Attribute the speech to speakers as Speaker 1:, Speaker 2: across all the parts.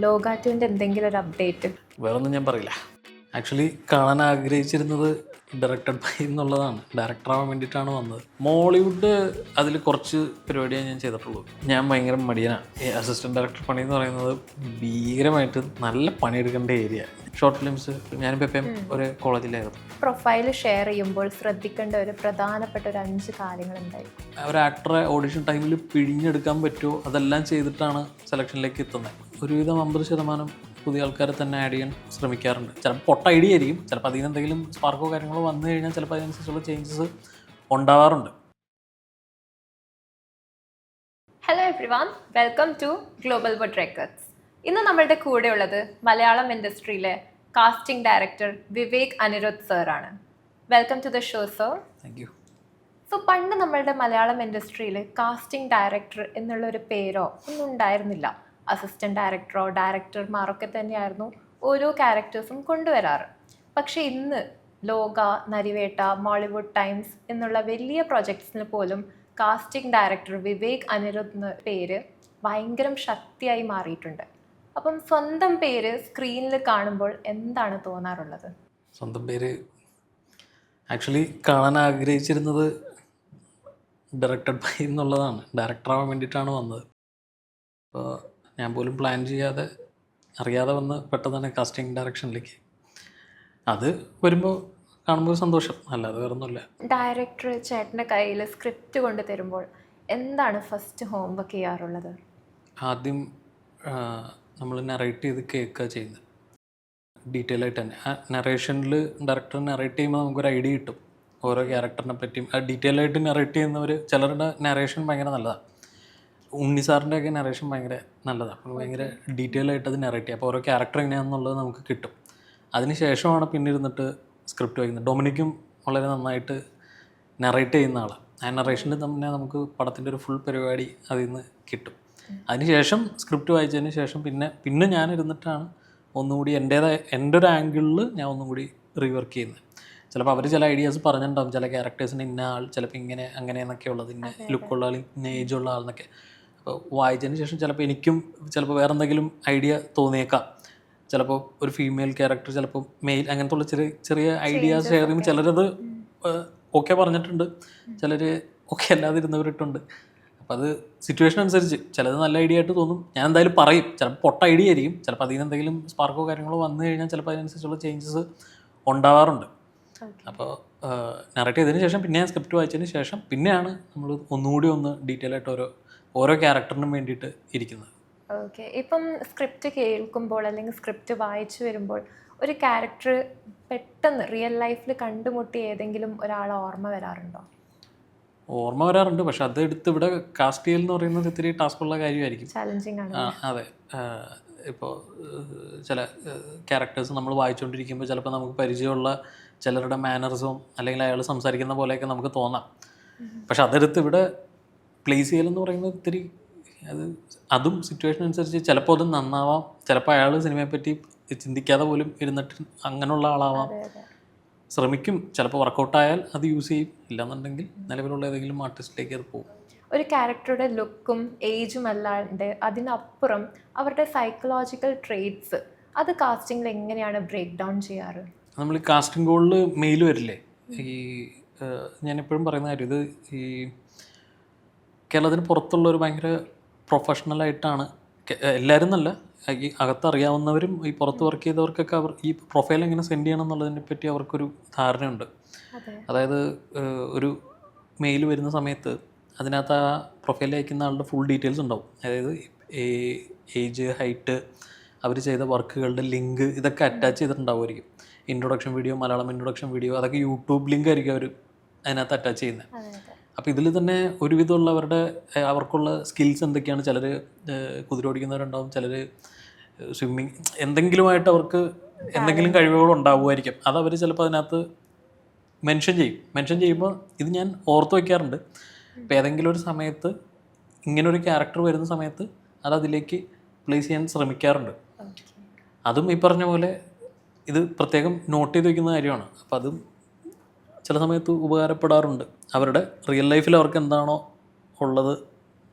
Speaker 1: ലോകാറ്റുവിൻ്റെ എന്തെങ്കിലും ഒരു അപ്ഡേറ്റ്?
Speaker 2: വേറൊന്നും ഞാൻ പറയില്ല. ആക്ച്വലി കാണാൻ ആഗ്രഹിച്ചിരുന്നത് ഡയറക്റ്റഡ് ബൈ എന്നുള്ളതാണ്. ഡയറക്ടറാവാൻ വേണ്ടിയിട്ടാണ് വന്നത്. മോളിവുഡ് അതിൽ കുറച്ച് പരിപാടിയേ ഞാൻ ചെയ്തിട്ടുള്ളൂ. ഞാൻ ഭയങ്കര മടിയനാണ്. ഈ അസിസ്റ്റൻറ്റ് ഡയറക്ടർ പണി എന്ന് പറയുന്നത് ഭീകരമായിട്ട് നല്ല പണിയെടുക്കേണ്ട ഏരിയ. ഷോർട്ട് ഫിലിംസ് ഞാനിപ്പോൾ എപ്പം ഒരു കോളേജിലായിരുന്നു.
Speaker 1: പ്രൊഫൈൽ ഷെയർ ചെയ്യുമ്പോൾ ശ്രദ്ധിക്കേണ്ട ഒരു പ്രധാനപ്പെട്ട ഒരു 5 കാര്യങ്ങൾ എന്തായി?
Speaker 2: ഒരു ആക്ടറെ ഓഡിഷൻ ടൈമിൽ പിഴിഞ്ഞെടുക്കാൻ പറ്റുമോ അതെല്ലാം ചെയ്തിട്ടാണ് സെലക്ഷനിലേക്ക് എത്തുന്നത്. ഒരുവിധം 50% പുതിയ ആൾക്കാരെ തന്നെ ആഡ് ചെയ്യാൻ ശ്രമിക്കാറുണ്ട്. ചിലപ്പോൾ പൊട്ട ഐഡിയ ആയിരിക്കും, ചിലപ്പോൾ അതിന് എന്തെങ്കിലും സ്പാർക്കോ കാര്യങ്ങളോ വന്നു കഴിഞ്ഞാൽ ചിലപ്പോൾ അതിനനുസരിച്ചുള്ള ചേഞ്ചസ് ഉണ്ടാവാറുണ്ട്.
Speaker 1: Hello everyone, welcome to global bud records. ഇന്ന് നമ്മളുടെ കൂടെയുള്ളത് മലയാളം ഇൻഡസ്ട്രിയിലെ കാസ്റ്റിംഗ് ഡയറക്ടർ വിവേക് അനിരുദ്ധ് സാറാണ്. Welcome to the show sir.
Speaker 2: Thank you.
Speaker 1: So പണ്ട് നമ്മളുടെ മലയാളം ഇൻഡസ്ട്രിയിൽ കാസ്റ്റിംഗ് ഡയറക്ടർ എന്നുള്ളൊരു പേരോ ഒന്നും ഉണ്ടായിരുന്നില്ല. അസിസ്റ്റൻറ്റ് ഡയറക്ടറോ ഡയറക്ടർമാരൊക്കെ തന്നെയായിരുന്നു ഓരോ ക്യാരക്ടേഴ്സും കൊണ്ടുവരാറ്. പക്ഷേ ഇന്ന് ലോക, നരിവേട്ട, മോളിവുഡ് ടൈംസ് എന്നുള്ള വലിയ പ്രൊജക്ട്സിന് പോലും കാസ്റ്റിംഗ് ഡയറക്ടർ വിവേക് അനിരുദ്ധ് എന്ന പേര് ഭയങ്കര ശക്തിയായി മാറിയിട്ടുണ്ട്. അപ്പം സ്വന്തം പേര് സ്ക്രീനിൽ കാണുമ്പോൾ എന്താണ് തോന്നാറുള്ളത്?
Speaker 2: സ്വന്തം പേര് ആക്ച്വലി കാണാൻ ആഗ്രഹിച്ചിരുന്നത് ഡയറക്റ്റഡ് ബൈ എന്നുള്ളതാണ്. ഡയറക്ടറാവാൻ വേണ്ടിയിട്ടാണ് വന്നത്. അപ്പോൾ ഞാൻ പോലും പ്ലാൻ ചെയ്യാതെ അറിയാതെ വന്ന് പെട്ടതാണ് കാസ്റ്റിംഗ് ഡയറക്ഷനിലേക്ക്. അത് വരുമ്പോൾ കാണുമ്പോൾ സന്തോഷം, അല്ലാതെ വേറൊന്നുമില്ല.
Speaker 1: ഡയറക്ടർ ചേട്ടൻ്റെ കയ്യിൽ സ്ക്രിപ്റ്റ് കൊണ്ട് തരുമ്പോൾ എന്താണ് ഫസ്റ്റ് ഹോംവർക്ക് ചെയ്യാറുള്ളത്?
Speaker 2: ആദ്യം നമ്മൾ നറേറ്റ് ചെയ്ത് കേൾക്കുക ചെയ്യുന്നത്, ഡീറ്റെയിൽ ആയിട്ട് തന്നെ. ആ നറേഷനിൽ ഡയറക്ടർ നറേറ്റ് ചെയ്യുമ്പോൾ നമുക്കൊരു ഐഡിയ കിട്ടും ഓരോ ക്യാരക്ടറിനെ പറ്റിയും. ആ ഡീറ്റെയിൽ ആയിട്ട് നറേറ്റ് ചെയ്യുന്നവർ, ചിലരുടെ നറേഷൻ ഭയങ്കര നല്ലതാണ്. ഉണ്ണി സാറിൻ്റെയൊക്കെ നറേഷൻ ഭയങ്കര നല്ലതാണ്. അപ്പോൾ ഭയങ്കര ഡീറ്റെയിൽ ആയിട്ട് അത് നറേറ്റ് ചെയ്യും. അപ്പോൾ ഓരോ ക്യാരക്ടർ എങ്ങനെയാണെന്നുള്ളത് നമുക്ക് കിട്ടും. അതിന് ശേഷമാണ് പിന്നെ ഇരുന്നിട്ട് സ്ക്രിപ്റ്റ് വായിക്കുന്നത്. ഡൊമിനിക്കും വളരെ നന്നായിട്ട് നറേറ്റ് ചെയ്യുന്ന ആളാണ്. ആ നറേഷനിൽ തന്നെ നമുക്ക് പടത്തിൻ്റെ ഒരു ഫുൾ പരിപാടി അതിൽ നിന്ന് കിട്ടും. അതിനുശേഷം സ്ക്രിപ്റ്റ് വായിച്ചതിന് ശേഷം പിന്നെ ഞാൻ ഇരുന്നിട്ടാണ് ഒന്നുകൂടി എൻ്റെ ഒരു ആംഗിളിൽ ഞാൻ ഒന്നും കൂടി റീവർക്ക് ചെയ്യുന്നത്. ചിലപ്പോൾ അവർ ചില ഐഡിയാസ് പറഞ്ഞിട്ടുണ്ടാകും, ചില ക്യാരക്ടേഴ്സിന് ഇന്ന ആൾ ചിലപ്പോൾ ഇങ്ങനെ അങ്ങനെ എന്നൊക്കെ ഉള്ളത്, ഇന്ന ലുക്കുള്ള ആൾ, ഇന്ന ഏജുള്ള ആളെന്നൊക്കെ. അപ്പോൾ വായിച്ചതിന് ശേഷം ചിലപ്പോൾ എനിക്കും ചിലപ്പോൾ വേറെ എന്തെങ്കിലും ഐഡിയ തോന്നിയേക്കാം. ചിലപ്പോൾ ഒരു ഫീമെയിൽ ക്യാരക്ടർ, ചിലപ്പോൾ മെയിൽ, അങ്ങനത്തെ ഉള്ള ചെറിയ ചെറിയ ഐഡിയാസ് ഷെയർ ചെയ്യുമ്പോൾ ചിലരത് ഓക്കെ പറഞ്ഞിട്ടുണ്ട്, ചിലർ ഓക്കെ അല്ലാതിരുന്നവരിട്ടുണ്ട്. അപ്പോൾ അത് സിറ്റുവേഷൻ അനുസരിച്ച് ചിലത് നല്ല ഐഡിയ ആയിട്ട് തോന്നും, ഞാൻ എന്തായാലും പറയും. ചിലപ്പോൾ പൊട്ട ഐഡിയ ആയിരിക്കും, ചിലപ്പോൾ അതിന് എന്തെങ്കിലും സ്പാർക്കോ കാര്യങ്ങളോ വന്നു കഴിഞ്ഞാൽ ചിലപ്പോൾ അതിനനുസരിച്ചുള്ള ചേഞ്ചസ് ഉണ്ടാവാറുണ്ട്. അപ്പോൾ നറേറ്റ് ചെയ്തതിന് ശേഷം പിന്നെ ഞാൻ സ്ക്രിപ്റ്റ് വായിച്ചതിന് ശേഷം പിന്നെയാണ് നമ്മൾ ഒന്നുകൂടി ഒന്ന് ഡീറ്റെയിൽ ആയിട്ട് ഓരോ ക്യാരക്ടറിനും വേണ്ടിയിട്ട് ഇരിക്കുന്നത്.
Speaker 1: ഓക്കെ, ഇപ്പം സ്ക്രിപ്റ്റ് കേൾക്കുമ്പോൾ അല്ലെങ്കിൽ സ്ക്രിപ്റ്റ് വായിച്ചു വരുമ്പോൾ ഒരു ക്യാരക്ടർ പെട്ടെന്ന് റിയൽ ലൈഫിൽ കണ്ടുമുട്ടി ഏതെങ്കിലും ഒരാളെ ഓർമ്മ വരാറുണ്ടോ?
Speaker 2: ഓർമ്മ വരാറുണ്ട്, പക്ഷെ അത് എടുത്ത് ഇവിടെ കാസ്റ്റ് ചെയ്യൽ എന്ന് പറയുന്നത് ഇത്തിരി ടാസ്ക്കുള്ള കാര്യമായിരിക്കും.
Speaker 1: ചാലഞ്ചിങ് ആണ്.
Speaker 2: അതെ. ഇപ്പോൾ ചില ക്യാരക്ടേഴ്സ് നമ്മൾ വായിച്ചുകൊണ്ടിരിക്കുമ്പോൾ ചിലപ്പോൾ നമുക്ക് പരിചയമുള്ള ചിലരുടെ മാനറിസവും അല്ലെങ്കിൽ അയാൾ സംസാരിക്കുന്ന പോലെയൊക്കെ നമുക്ക് തോന്നാം. പക്ഷെ അതെടുത്ത് ഇവിടെ പ്ലേസ് ചെയ്യലെന്ന് പറയുന്നത് ഇത്തിരി അതും സിറ്റുവേഷൻ അനുസരിച്ച് ചിലപ്പോൾ അത് നന്നാവാം, ചിലപ്പോൾ അയാൾ സിനിമയെപ്പറ്റി ചിന്തിക്കാതെ പോലും ഇരുന്നിട്ട് അങ്ങനെയുള്ള ആളാവാം. ശ്രമിക്കും, ചിലപ്പോൾ വർക്കൗട്ടായാൽ അത് യൂസ് ചെയ്യും, ഇല്ലാന്നുണ്ടെങ്കിൽ നിലവിലുള്ള ഏതെങ്കിലും ആർട്ടിസ്റ്റിലേക്ക് അത് പോകും.
Speaker 1: ഒരു ക്യാരക്ടറുടെ ലുക്കും ഏജും അല്ലാണ്ട് അതിനപ്പുറം അവരുടെ സൈക്കോളജിക്കൽ ട്രേറ്റ്സ് അത് കാസ്റ്റിങ്ങിൽ എങ്ങനെയാണ് ബ്രേക്ക് ഡൗൺ ചെയ്യാറ്?
Speaker 2: നമ്മൾ ഈ കാസ്റ്റിംഗ് കോളിൽ മെയിൽ വരില്ലേ, ഈ ഞാനെപ്പോഴും പറയുന്ന കാര്യം, ഇത് ഈ കേരളത്തിന് പുറത്തുള്ളൊരു ഭയങ്കര പ്രൊഫഷണലായിട്ടാണ് എല്ലാവരും എന്നല്ല, ഈ അകത്തറിയാവുന്നവരും ഈ പുറത്ത് വർക്ക് ചെയ്തവർക്കൊക്കെ അവർ ഈ പ്രൊഫൈൽ എങ്ങനെ സെൻഡ് ചെയ്യണം എന്നുള്ളതിനെ പറ്റി അവർക്കൊരു ധാരണയുണ്ട്. അതായത് ഒരു മെയിൽ വരുന്ന സമയത്ത് അതിനകത്ത് ആ പ്രൊഫൈൽ അയക്കുന്ന ആളുടെ ഫുൾ ഡീറ്റെയിൽസ് ഉണ്ടാവും. അതായത് ഏജ്, ഹൈറ്റ്, അവർ ചെയ്ത വർക്കുകളുടെ ലിങ്ക് ഇതൊക്കെ അറ്റാച്ച് ചെയ്തിട്ടുണ്ടാവുമായിരിക്കും. Introduction video, Malayalam introduction video, അതൊക്കെ യൂട്യൂബ് ലിങ്ക് ആയിരിക്കും അവർ അതിനകത്ത് അറ്റാച്ച് ചെയ്യുന്നത്. അപ്പോൾ ഇതിൽ തന്നെ ഒരുവിധമുള്ളവരുടെ അവർക്കുള്ള സ്കിൽസ് എന്തൊക്കെയാണ്, ചിലർ കുതിര ഓടിക്കുന്നവരുണ്ടാവും, ചിലർ സ്വിമ്മിങ്, എന്തെങ്കിലുമായിട്ട് അവർക്ക് എന്തെങ്കിലും കഴിവുകൾ ഉണ്ടാവുമായിരിക്കും. അതവർ ചിലപ്പോൾ അതിനകത്ത് മെൻഷൻ ചെയ്യുമ്പോൾ ഇത് ഞാൻ ഓർത്ത് വയ്ക്കാറുണ്ട്. ഇപ്പോൾ ഏതെങ്കിലും ഒരു സമയത്ത് ഇങ്ങനൊരു ക്യാരക്ടർ വരുന്ന സമയത്ത് അത് അതിലേക്ക് പ്ലേസ് ചെയ്യാൻ ശ്രമിക്കാറുണ്ട്. അതും ഈ പറഞ്ഞ പോലെ ഇത് പ്രത്യേകം നോട്ട് ചെയ്ത് വയ്ക്കുന്ന കാര്യമാണ്. അപ്പോൾ അതും ചില സമയത്ത് ഉപകാരപ്പെടാറുണ്ട്. അവരുടെ റിയൽ ലൈഫിൽ അവർക്ക് എന്താണോ ഉള്ളത്,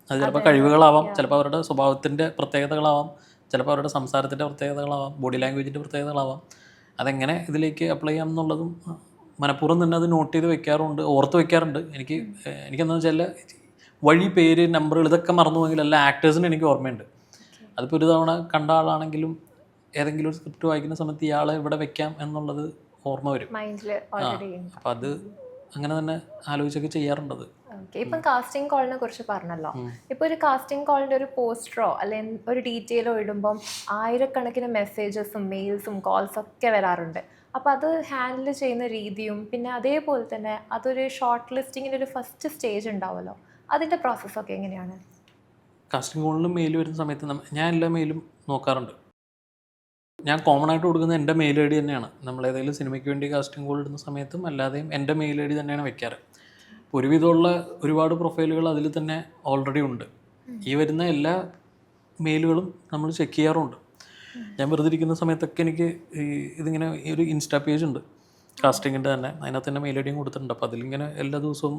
Speaker 2: അത് ചിലപ്പോൾ കഴിവുകളാവാം, ചിലപ്പോൾ അവരുടെ സ്വഭാവത്തിൻ്റെ പ്രത്യേകതകളാവാം, ചിലപ്പോൾ അവരുടെ സംസാരത്തിൻ്റെ പ്രത്യേകതകളാവാം, ബോഡി ലാംഗ്വേജിൻ്റെ പ്രത്യേകതകളാവാം. അതെങ്ങനെ ഇതിലേക്ക് അപ്ലൈ ചെയ്യാം എന്നുള്ളതും മനഃപൂർവ്വം തന്നെ അത് നോട്ട് ചെയ്ത് വെക്കാറുണ്ട്, ഓർത്ത് വെക്കാറുണ്ട്. എനിക്കെന്താണെന്ന് വെച്ചാൽ വഴി, പേര്, നമ്പറുകൾ ഇതൊക്കെ മറന്നു പോയെങ്കിൽ എല്ലാ ആക്ടേഴ്സിനും എനിക്ക് ഓർമ്മയുണ്ട്. അതിപ്പോൾ ഒരു തവണ കണ്ട ആളാണെങ്കിലും ഏതെങ്കിലും ഒരു സ്ക്രിപ്റ്റ് വായിക്കുന്ന സമയത്ത് ഇയാളെ ഇവിടെ വെക്കാം എന്നുള്ളത് ഓർമ്മ വരും. അപ്പം അത് അങ്ങനെ തന്നെ ആലോചിച്ചൊക്കെ ചെയ്യാറുണ്ടത്.
Speaker 1: ഓക്കെ, ഇപ്പം കാസ്റ്റിംഗ് കോളിനെ കുറിച്ച് പറഞ്ഞല്ലോ. ഇപ്പോൾ ഒരു കാസ്റ്റിംഗ് കോളിൻ്റെ ഒരു പോസ്റ്ററോ അല്ലെങ്കിൽ ഒരു ഡീറ്റെയിലോ ഇടുമ്പം ആയിരക്കണക്കിന് മെസ്സേജസും മെയിൽസും കോൾസും ഒക്കെ വരാറുണ്ട്. അപ്പോൾ അത് ഹാൻഡിൽ ചെയ്യുന്ന രീതിയും പിന്നെ അതേപോലെ തന്നെ അതൊരു ഷോർട്ട് ലിസ്റ്റിങ്ങിൻ്റെ ഒരു ഫസ്റ്റ് സ്റ്റേജ് ഉണ്ടാവുമല്ലോ, അതിൻ്റെ പ്രോസസ്സൊക്കെ എങ്ങനെയാണ്?
Speaker 2: കാസ്റ്റിംഗ് കോളിൽ മെയിൽ വരുന്ന സമയത്ത് ഞാൻ എല്ലാ മെയിലും നോക്കാറുണ്ട്. ഞാൻ കോമൺ ആയിട്ട് കൊടുക്കുന്നത് എൻ്റെ മെയിൽ ഐ ഡി തന്നെയാണ്. നമ്മൾ ഏതെങ്കിലും സിനിമയ്ക്ക് വേണ്ടി കാസ്റ്റിംഗ് കോൾ ഇടുന്ന സമയത്തും അല്ലാതെയും എൻ്റെ മെയിൽ ഐ ഡി തന്നെയാണ് വെക്കാറ്. ഒരുവിധമുള്ള ഒരുപാട് പ്രൊഫൈലുകൾ അതിൽ തന്നെ ഓൾറെഡി ഉണ്ട്. ഈ വരുന്ന എല്ലാ മെയിലുകളും നമ്മൾ ചെക്ക് ചെയ്യാറുണ്ട്. ഞാൻ വെറുതെ ഇരിക്കുന്ന സമയത്തൊക്കെ എനിക്ക് ഇതിങ്ങനെ ഒരു ഇൻസ്റ്റാ പേജ് ഉണ്ട് കാസ്റ്റിങ്ങിൻ്റെ തന്നെ, അതിനകത്ത് തന്നെ മെയിൽ ഐ ഡിയും കൊടുത്തിട്ടുണ്ട്. അപ്പോൾ അതിലിങ്ങനെ എല്ലാ ദിവസവും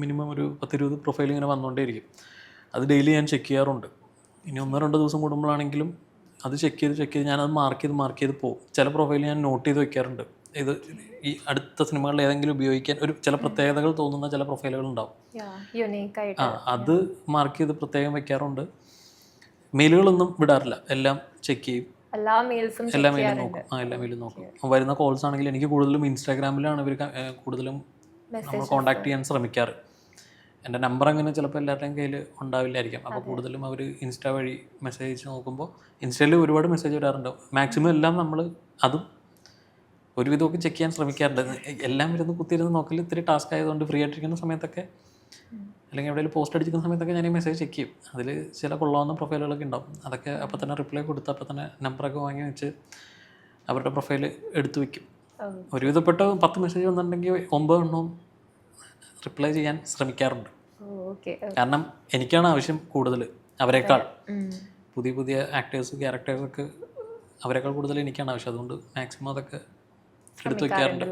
Speaker 2: മിനിമം ഒരു 10-20 പ്രൊഫൈൽ ഇങ്ങനെ വന്നുകൊണ്ടേയിരിക്കും. അത് ഡെയിലി ഞാൻ ചെക്ക് ചെയ്യാറുണ്ട്. ഇനി 1-2 ദിവസം കൂടുമ്പോഴാണെങ്കിലും അത് ചെക്ക് ചെയ്ത് ഞാനത് മാർക്ക് ചെയ്ത് പോകും. ചില പ്രൊഫൈൽ ഞാൻ നോട്ട് ചെയ്ത് വെക്കാറുണ്ട്. ഇത് ഈ അടുത്ത സിനിമകളിൽ ഏതെങ്കിലും ഉപയോഗിക്കാൻ ഒരു ചില പ്രത്യേകതകൾ തോന്നുന്ന ചില പ്രൊഫൈലുകൾ ഉണ്ടാവും. അത് മാർക്ക് ചെയ്ത് പ്രത്യേകം വെക്കാറുണ്ട്. മെയിലുകളൊന്നും വിടാറില്ല, എല്ലാം ചെക്ക് ചെയ്യും, എല്ലാ മെയിലും നോക്കും. എല്ലാ മെയിലും നോക്കും. വരുന്ന കോൾസ് ആണെങ്കിൽ എനിക്ക് കൂടുതലും ഇൻസ്റ്റാഗ്രാമിലാണ് ഇവർ കൂടുതലും നമ്മൾ കോൺടാക്ട് ചെയ്യാൻ ശ്രമിക്കാറ്. എൻ്റെ നമ്പർ അങ്ങനെ ചിലപ്പോൾ എല്ലാവരുടെയും കയ്യിൽ ഉണ്ടാവില്ലായിരിക്കാം. അപ്പോൾ കൂടുതലും അവർ ഇൻസ്റ്റ വഴി മെസ്സേജ് അയച്ച് നോക്കുമ്പോൾ ഇൻസ്റ്റയിൽ ഒരുപാട് മെസ്സേജ് വരാറുണ്ട്. മാക്സിമം എല്ലാം നമ്മൾ അതും ഒരുവിധമൊക്കെ ചെക്ക് ചെയ്യാൻ ശ്രമിക്കാറുണ്ട്. എല്ലാം ഇരുന്ന് കുത്തിയിരുന്ന് നോക്കൽ ഇത്തിരി ടാസ്ക് ആയതുകൊണ്ട് ഫ്രീ ആയിട്ടിരിക്കുന്ന സമയത്തൊക്കെ അല്ലെങ്കിൽ എവിടെയെങ്കിലും പോസ്റ്റ് അടിച്ചിരിക്കുന്ന സമയത്തൊക്കെ ഞാൻ ഈ മെസ്സേജ് ചെക്ക് ചെയ്യും. അതിൽ ചില കൊള്ളാവുന്ന പ്രൊഫൈലുകളൊക്കെ ഉണ്ടാവും. അതൊക്കെ അപ്പോൾ തന്നെ റിപ്ലൈ കൊടുത്ത് അപ്പോൾ തന്നെ നമ്പറൊക്കെ വാങ്ങി വെച്ച് അവരുടെ പ്രൊഫൈൽ എടുത്തു വയ്ക്കും. ഒരുവിധപ്പെട്ട 10 മെസ്സേജ് വന്നിട്ടുണ്ടെങ്കിൽ 9 എണ്ണവും റിപ്ലൈ ചെയ്യാൻ ശ്രമിക്കാറുണ്ട്. കാരണം എനിക്കാണ് ആവശ്യം കൂടുതൽ അവരെക്കാൾ. പുതിയ ആക്ടേഴ്സ്, ക്യാരക്ടേഴ്സൊക്കെ അവരെക്കാൾ കൂടുതൽ എനിക്കാണ് ആവശ്യം. അതുകൊണ്ട് മാക്സിമം അതൊക്കെ എടുത്തു വെക്കാറുണ്ട്.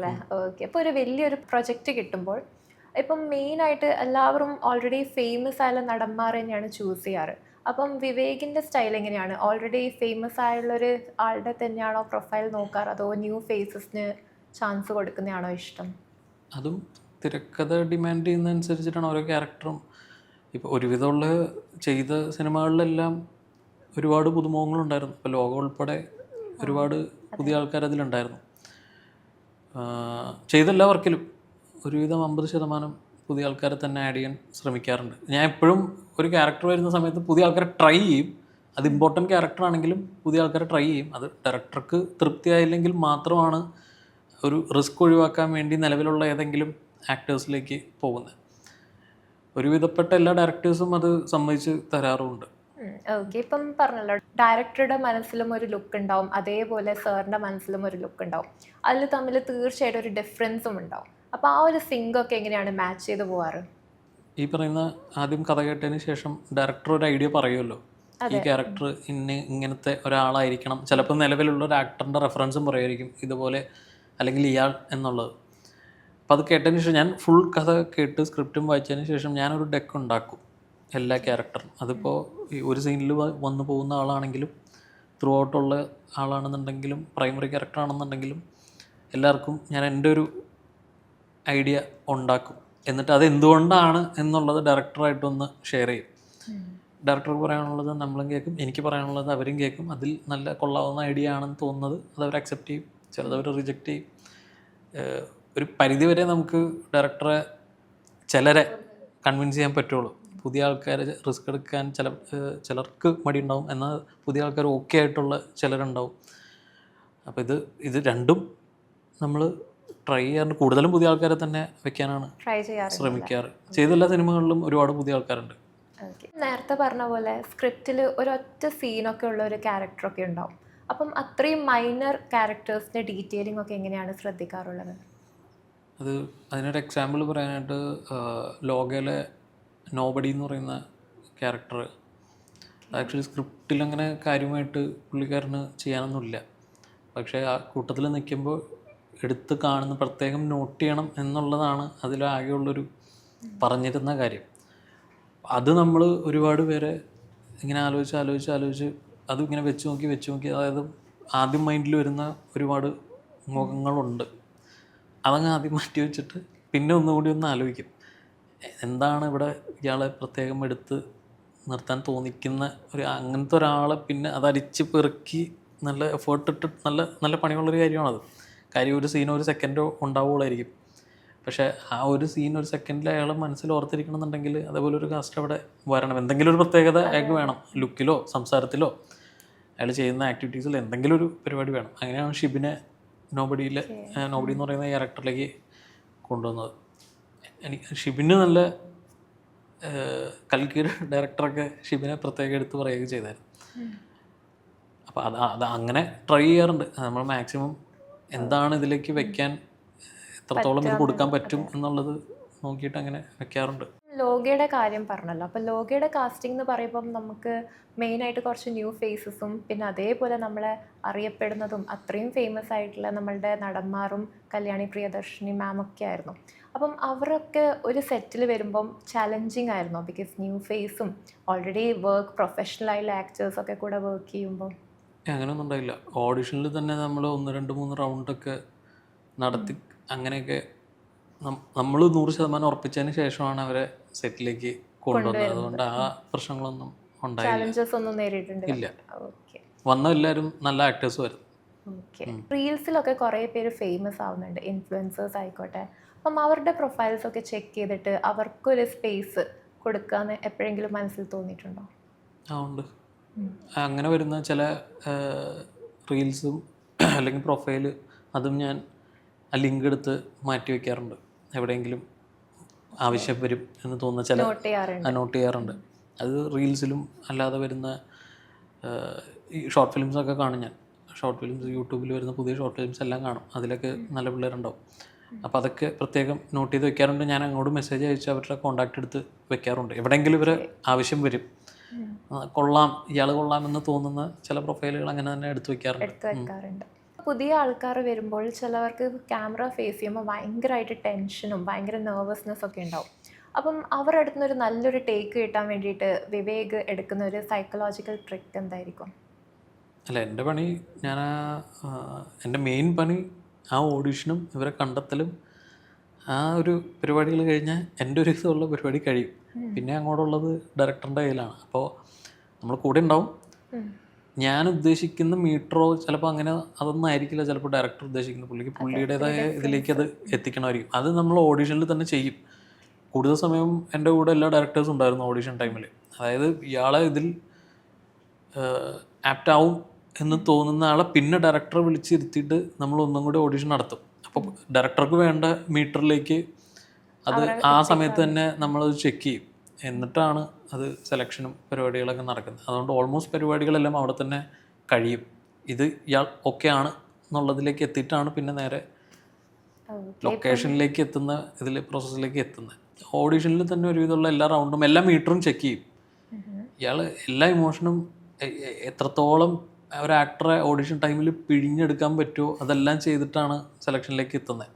Speaker 1: ഓക്കെ, അപ്പോൾ ഒരു വലിയൊരു പ്രൊജക്റ്റ് കിട്ടുമ്പോൾ ഇപ്പം മെയിനായിട്ട് എല്ലാവരും ഓൾറെഡി ഫേമസ് ആയുള്ള നടന്മാർ തന്നെയാണ് ചൂസ് ചെയ്യാറ്. അപ്പം വിവേകിൻ്റെ സ്റ്റൈൽ എങ്ങനെയാണ്? ഓൾറെഡി ഫേമസ് ആയുള്ളൊരു ആളുടെ തന്നെയാണോ പ്രൊഫൈൽ നോക്കാറ്, അതോ ന്യൂ ഫേസസിന് ചാൻസ് കൊടുക്കുന്നതാണോ ഇഷ്ടം?
Speaker 2: അതും തിരക്കഥ ഡിമാൻഡ് ചെയ്യുന്നതനുസരിച്ചിട്ടാണ് ഓരോ ക്യാരക്ടറും. ഇപ്പോൾ ഒരുവിധമുള്ള ചെയ്ത സിനിമകളിലെല്ലാം ഒരുപാട് പുതുമുഖങ്ങളുണ്ടായിരുന്നു. ഇപ്പോൾ ലോകം ഉൾപ്പെടെ ഒരുപാട് പുതിയ ആൾക്കാർ അതിലുണ്ടായിരുന്നു. ചെയ്ത എല്ലാ വർക്കിലും ഒരുവിധം 50% പുതിയ ആൾക്കാരെ തന്നെ ആഡ് ചെയ്യാൻ ശ്രമിക്കാറുണ്ട്. ഞാൻ എപ്പോഴും ഒരു ക്യാരക്ടർ വരുന്ന സമയത്ത് പുതിയ ആൾക്കാരെ ട്രൈ ചെയ്യും. അത് ഇമ്പോർട്ടൻറ്റ് ക്യാരക്ടർ ആണെങ്കിലും പുതിയ ആൾക്കാരെ ട്രൈ ചെയ്യും. അത് ഡയറക്ടർക്ക് തൃപ്തിയായില്ലെങ്കിൽ മാത്രമാണ് ഒരു റിസ്ക് ഒഴിവാക്കാൻ വേണ്ടി നിലവിലുള്ള ഏതെങ്കിലും ആക്ടേഴ്സിലേക്ക് പോകുന്നത്. ഒരുവിധപ്പെട്ട എല്ലാ ഡയറക്ടേഴ്സും അത് സമ്മതിച്ച് തരാറുമുണ്ട്.
Speaker 1: ഓക്കെ, ഇപ്പം പറഞ്ഞല്ലോ ഡയറക്ടറുടെ മനസ്സിലും ഒരു ലുക്ക് ഉണ്ടാവും, അതേപോലെ സാറിൻ്റെ മനസ്സിലും ഒരു ലുക്ക് ഉണ്ടാവും. അതിൽ തമ്മിൽ തീർച്ചയായിട്ടും ഒരു ഡിഫറൻസും ഉണ്ടാവും. അപ്പോൾ ആ ഒരു സിങ്കൊക്കെ എങ്ങനെയാണ് മാച്ച് ചെയ്ത് പോവാറ്?
Speaker 2: ഈ പറയുന്ന ആദ്യം കഥ കേട്ടതിന് ശേഷം ഡയറക്ടർ ഒരു ഐഡിയ പറയുമല്ലോ, ഈ ക്യാരക്ടർ ഇങ്ങനത്തെ ഒരാളായിരിക്കണം. ചിലപ്പോൾ നിലവിലുള്ള ഒരു ആക്ടറിൻ്റെ റെഫറൻസും പറയുമായിരിക്കും ഇതുപോലെ, അല്ലെങ്കിൽ ഇയാൾ എന്നുള്ളത്. അപ്പോൾ അത് കേട്ടതിന് ശേഷം ഞാൻ ഫുൾ കഥ കേട്ട് സ്ക്രിപ്റ്റും വായിച്ചതിന് ശേഷം ഞാനൊരു ഡെക്ക് ഉണ്ടാക്കും എല്ലാ ക്യാരക്ടറും. അതിപ്പോൾ ഈ ഒരു സീനിൽ വന്നു പോകുന്ന ആളാണെങ്കിലും ത്രൂ ഔട്ടുള്ള ആളാണെന്നുണ്ടെങ്കിലും പ്രൈമറി ക്യാരക്ടർ ആണെന്നുണ്ടെങ്കിലും എല്ലാവർക്കും ഞാൻ എൻ്റെ ഒരു ഐഡിയ ഉണ്ടാക്കും. എന്നിട്ട് അത് എന്തുകൊണ്ടാണ് എന്നുള്ളത് ഡയറക്ടറായിട്ടൊന്ന് ഷെയർ ചെയ്യും. ഡയറക്ടർക്ക് പറയാനുള്ളത് നമ്മളും കേൾക്കും, എനിക്ക് പറയാനുള്ളത് അവരും കേൾക്കും. അതിൽ നല്ല കൊള്ളാവുന്ന ഐഡിയ ആണെന്ന് തോന്നുന്നത് അത് അവർ അക്സെപ്റ്റ് ചെയ്യും, ചിലതവർ റിജക്റ്റ് ചെയ്യും. ഒരു പരിധിവരെ നമുക്ക് ഡയറക്ടറെ ചിലരെ കൺവിൻസ് ചെയ്യാൻ പറ്റുള്ളൂ. പുതിയ ആൾക്കാർ റിസ്ക് എടുക്കാൻ ചിലർക്ക് മടിയുണ്ടാവും, എന്നാൽ പുതിയ ആൾക്കാർ ഓക്കെ ആയിട്ടുള്ള ചിലരുണ്ടാവും. അപ്പോൾ ഇത് രണ്ടും നമ്മൾ ട്രൈ ചെയ്യാറുണ്ട്. കൂടുതലും പുതിയ ആൾക്കാരെ തന്നെ വെക്കാനാണ് ശ്രമിക്കാറ്. ചെയ്ത എല്ലാ സിനിമകളിലും ഒരുപാട് പുതിയ ആൾക്കാരുണ്ട്.
Speaker 1: നേരത്തെ പറഞ്ഞ പോലെ സ്ക്രിപ്റ്റിൽ ഒരൊറ്റ സീനൊക്കെ ഉള്ള ഒരു ക്യാരക്ടറൊക്കെ ഉണ്ടാവും. അപ്പം അത്രയും മൈനർ ക്യാരക്ടേഴ്സിൻ്റെ ഡീറ്റെയിലിംഗ് ഒക്കെ എങ്ങനെയാണ് ശ്രദ്ധിക്കാറുള്ളത്?
Speaker 2: അതിനൊരു എക്സാമ്പിൾ പറയാനായിട്ട് ലോകയിലെ നോബഡി എന്ന് പറയുന്ന ക്യാരക്ടർ ആക്ച്വലി സ്ക്രിപ്റ്റിൽ അങ്ങനെ കാര്യമായിട്ട് പുള്ളിക്കാരന് ചെയ്യാനൊന്നുമില്ല. പക്ഷേ ആ കൂട്ടത്തിൽ നിൽക്കുമ്പോൾ എടുത്ത് കാണുന്ന പ്രത്യേകം നോട്ട് ചെയ്യണം എന്നുള്ളതാണ് അതിലാകെയുള്ളൊരു പറഞ്ഞിരുന്ന കാര്യം. അത് നമ്മൾ ഒരുപാട് പേരെ ഇങ്ങനെ ആലോചിച്ച് അതും ഇങ്ങനെ വെച്ച് നോക്കി അതായത് ആദ്യം മൈൻഡിൽ വരുന്ന ഒരുപാട് മുഖങ്ങളുണ്ട്. അതങ്ങ് ആദ്യം മാറ്റി വെച്ചിട്ട് പിന്നെ ഒന്നുകൂടി ഒന്ന് ആലോചിക്കും എന്താണ് ഇവിടെ ഇയാളെ പ്രത്യേകം എടുത്ത് നിർത്താൻ തോന്നിക്കുന്ന അങ്ങനത്തെ ഒരാളെ പിന്നെ അത് അരിച്ച് പെറുക്കി നല്ല എഫേർട്ട് ഇട്ട് നല്ല നല്ല പണിയുള്ളൊരു കാര്യമാണത്. കാര്യം ഒരു സീനോ ഒരു സെക്കൻഡോ ഉണ്ടാവുകയുള്ളായിരിക്കും. പക്ഷേ ആ ഒരു സീൻ ഒരു സെക്കൻഡിൽ അയാളെ മനസ്സിൽ ഓർത്തിരിക്കണമെന്നുണ്ടെങ്കിൽ അതേപോലെ ഒരു കാസ്റ്റ് അവിടെ വരണം. എന്തെങ്കിലും ഒരു പ്രത്യേകത അയാൾക്ക് വേണം. ലുക്കിലോ സംസാരത്തിലോ അയാൾ ചെയ്യുന്ന ആക്ടിവിറ്റീസിൽ എന്തെങ്കിലും ഒരു പരിപാടി വേണം. അങ്ങനെയാണ് ഷിബിനെ നോബഡി എന്ന് പറയുന്ന ക്യാരക്ടറിലേക്ക് കൊണ്ടുവന്നത്. എനിക്ക് ഷിബിന് നല്ല കൽക്കിയുടെ ഡയറക്ടറൊക്കെ ഷിബിനെ പ്രത്യേകം എടുത്ത് പറയുകയും ചെയ്തായിരുന്നു. അപ്പോൾ അത് അങ്ങനെ ട്രൈ ചെയ്യാറുണ്ട്. നമ്മൾ മാക്സിമം എന്താണ് ഇതിലേക്ക് വെക്കാൻ, എത്രത്തോളം ഇത് കൊടുക്കാൻ പറ്റും എന്നുള്ളത് നോക്കിയിട്ട് അങ്ങനെ വെക്കാറുണ്ട്.
Speaker 1: ലോകയുടെ കാര്യം പറഞ്ഞല്ലോ. അപ്പോൾ ലോകയുടെ കാസ്റ്റിംഗ് എന്ന് പറയുമ്പം നമുക്ക് മെയിനായിട്ട് കുറച്ച് ന്യൂ ഫേസസും പിന്നെ അതേപോലെ നമ്മളെ അറിയപ്പെടുന്നതും അത്രയും ഫേമസ് ആയിട്ടുള്ള നമ്മളുടെ നടന്മാരും കല്യാണി പ്രിയദർശിനി മാമൊക്കെ ആയിരുന്നു. അപ്പം അവരൊക്കെ ഒരു സെറ്റിൽ വരുമ്പം ചലഞ്ചിങ് ആയിരുന്നു. ബിക്കോസ് ന്യൂ ഫേസും ഓൾറെഡി പ്രൊഫഷണലായുള്ള ആക്ടേഴ്സൊക്കെ കൂടെ വർക്ക് ചെയ്യുമ്പോൾ
Speaker 2: അങ്ങനെയൊന്നും ഉണ്ടായില്ല. ഓഡിഷനിൽ തന്നെ നമ്മൾ 1, 2, 3 റൗണ്ടൊക്കെ നടത്തി അങ്ങനെയൊക്കെ നമ്മൾ 100% ഉറപ്പിച്ചതിന് ശേഷമാണ് അവരെ സെറ്റിലേക്ക് കൊണ്ടുവന്നത്. അതുകൊണ്ട് ആ പ്രശ്നങ്ങളൊന്നും ഉണ്ടായില്ല.
Speaker 1: ചലഞ്ചസ് ഒന്നും നേരിട്ടുണ്ട്
Speaker 2: ഇല്ല.
Speaker 1: ഓക്കെ.
Speaker 2: വന്ന എല്ലാവരും നല്ല ആക്ടേഴ്സ് വരും.
Speaker 1: ഓക്കെ. റീൽസിലൊക്കെ കുറേ പേര് ഫേമസ് ആവുന്നുണ്ട്, ഇൻഫ്ലുവൻസേഴ്സ് ആയിക്കോട്ടെ. അപ്പം അവരുടെ പ്രൊഫൈൽസ് ഒക്കെ ചെക്ക് ചെയ്തിട്ട് അവർക്കൊരു സ്പേസ് കൊടുക്കാന്ന് എപ്പോഴെങ്കിലും മനസ്സിൽ തോന്നിയിട്ടുണ്ടോ?
Speaker 2: ആ ഉണ്ട്. അങ്ങനെ വരുന്ന ചില റീൽസും അല്ലെങ്കിൽ പ്രൊഫൈല് അതും ഞാൻ ആ ലിങ്ക് എടുത്ത് മാറ്റി വയ്ക്കാറുണ്ട്. എവിടെയെങ്കിലും ആവശ്യം വരും എന്ന് തോന്നുന്ന ചില നോട്ട് ചെയ്യാറുണ്ട്. അത് റീൽസിലും അല്ലാതെ വരുന്ന ഈ ഷോർട്ട് ഫിലിംസൊക്കെ കാണും ഞാൻ. ഷോർട്ട് ഫിലിംസ് യൂട്യൂബിൽ വരുന്ന പുതിയ ഷോർട്ട് ഫിലിംസ് എല്ലാം കാണും. അതിലൊക്കെ നല്ല പിള്ളേരുണ്ടാവും. അപ്പോൾ അതൊക്കെ പ്രത്യേകം നോട്ട് ചെയ്ത് വെക്കാറുണ്ട്. ഞാൻ അങ്ങോട്ട് മെസ്സേജ് അയച്ച് അവരുടെ കോൺടാക്ട് എടുത്ത് വെക്കാറുണ്ട്. എവിടെയെങ്കിലും ഇവർ ആവശ്യം വരും, കൊള്ളാം ഇയാൾ കൊള്ളാമെന്ന് തോന്നുന്ന ചില പ്രൊഫൈലുകൾ അങ്ങനെ തന്നെ എടുത്തു വെക്കാറുണ്ട്.
Speaker 1: പുതിയ ആൾക്കാർ വരുമ്പോൾ ചിലവർക്ക് ക്യാമറ ഫേസ് ചെയ്യുമ്പോൾ ഭയങ്കരമായിട്ട് ടെൻഷനും ഭയങ്കര നെർവസ്നെസ് ഒക്കെ ഉണ്ടാവും. അപ്പം അവരുടെ അടുത്ത് ഒരു നല്ലൊരു ടേക്ക് കിട്ടാൻ വേണ്ടിയിട്ട് വിവേക് എടുക്കുന്ന ഒരു സൈക്കോളജിക്കൽ ട്രിക്ക് എന്തായിരിക്കും?
Speaker 2: അല്ല, എൻ്റെ പണി എൻ്റെ മെയിൻ പണി ആ ഓഡീഷനും ഇവരെ കണ്ടെത്തലും ആ ഒരു പരിപാടികൾ കഴിഞ്ഞാൽ എൻ്റെ ഒരു ദിവസമുള്ള പരിപാടി കഴിയും. പിന്നെ അങ്ങോട്ടുള്ളത് ഡയറക്ടറിൻ്റെ കയ്യിലാണ്. അപ്പോൾ നമ്മൾ കൂടെ ഉണ്ടാവും. ഞാൻ ഉദ്ദേശിക്കുന്ന മീറ്ററോ ചിലപ്പോൾ അങ്ങനെ അതൊന്നും ആയിരിക്കില്ല ചിലപ്പോൾ ഡയറക്ടർ ഉദ്ദേശിക്കുന്നത്. പുള്ളിയുടേതായ ഇതിലേക്ക് അത് എത്തിക്കണമായിരിക്കും. അത് നമ്മൾ ഓഡീഷനിൽ തന്നെ ചെയ്യും. കൂടുതൽ സമയം എൻ്റെ കൂടെ എല്ലാ ഡയറക്ടേഴ്സും ഉണ്ടായിരുന്നു ഓഡീഷൻ ടൈമിൽ. അതായത് ഇയാളെ ഇതിൽ ആപ്റ്റ് ആവും എന്ന് തോന്നുന്ന ആളെ പിന്നെ ഡയറക്ടറെ വിളിച്ചിരുത്തിയിട്ട് നമ്മൾ ഒന്നും കൂടി ഓഡീഷൻ നടത്തും. അപ്പോൾ ഡയറക്ടർക്ക് വേണ്ട മീറ്ററിലേക്ക് അത് ആ സമയത്ത് തന്നെ നമ്മളത് ചെക്ക് ചെയ്യും. എന്നിട്ടാണ് അത് സെലക്ഷനും പരിപാടികളൊക്കെ നടക്കുന്നത്. അതുകൊണ്ട് ഓൾമോസ്റ്റ് പരിപാടികളെല്ലാം അവിടെ തന്നെ കഴിയും. ഇത് ഇയാൾ ഓക്കെ ആണ് എന്നുള്ളതിലേക്ക് എത്തിയിട്ടാണ് പിന്നെ നേരെ ലൊക്കേഷനിലേക്ക് എത്തുന്ന പ്രോസസ്സിലേക്ക് എത്തുന്നത്. ഓഡീഷനിൽ തന്നെ ഒരുവിധമുള്ള എല്ലാ റൗണ്ടും എല്ലാ മീറ്ററും ചെക്ക് ചെയ്യും. ഇയാൾ എല്ലാ ഇമോഷനും എത്രത്തോളം ഒരു ആക്ടറെ ഓഡിഷൻ ടൈമിൽ പിഴിഞ്ഞെടുക്കാൻ പറ്റുമോ അതെല്ലാം ചെയ്തിട്ടാണ് സെലക്ഷനിലേക്ക് എത്തുന്നത്.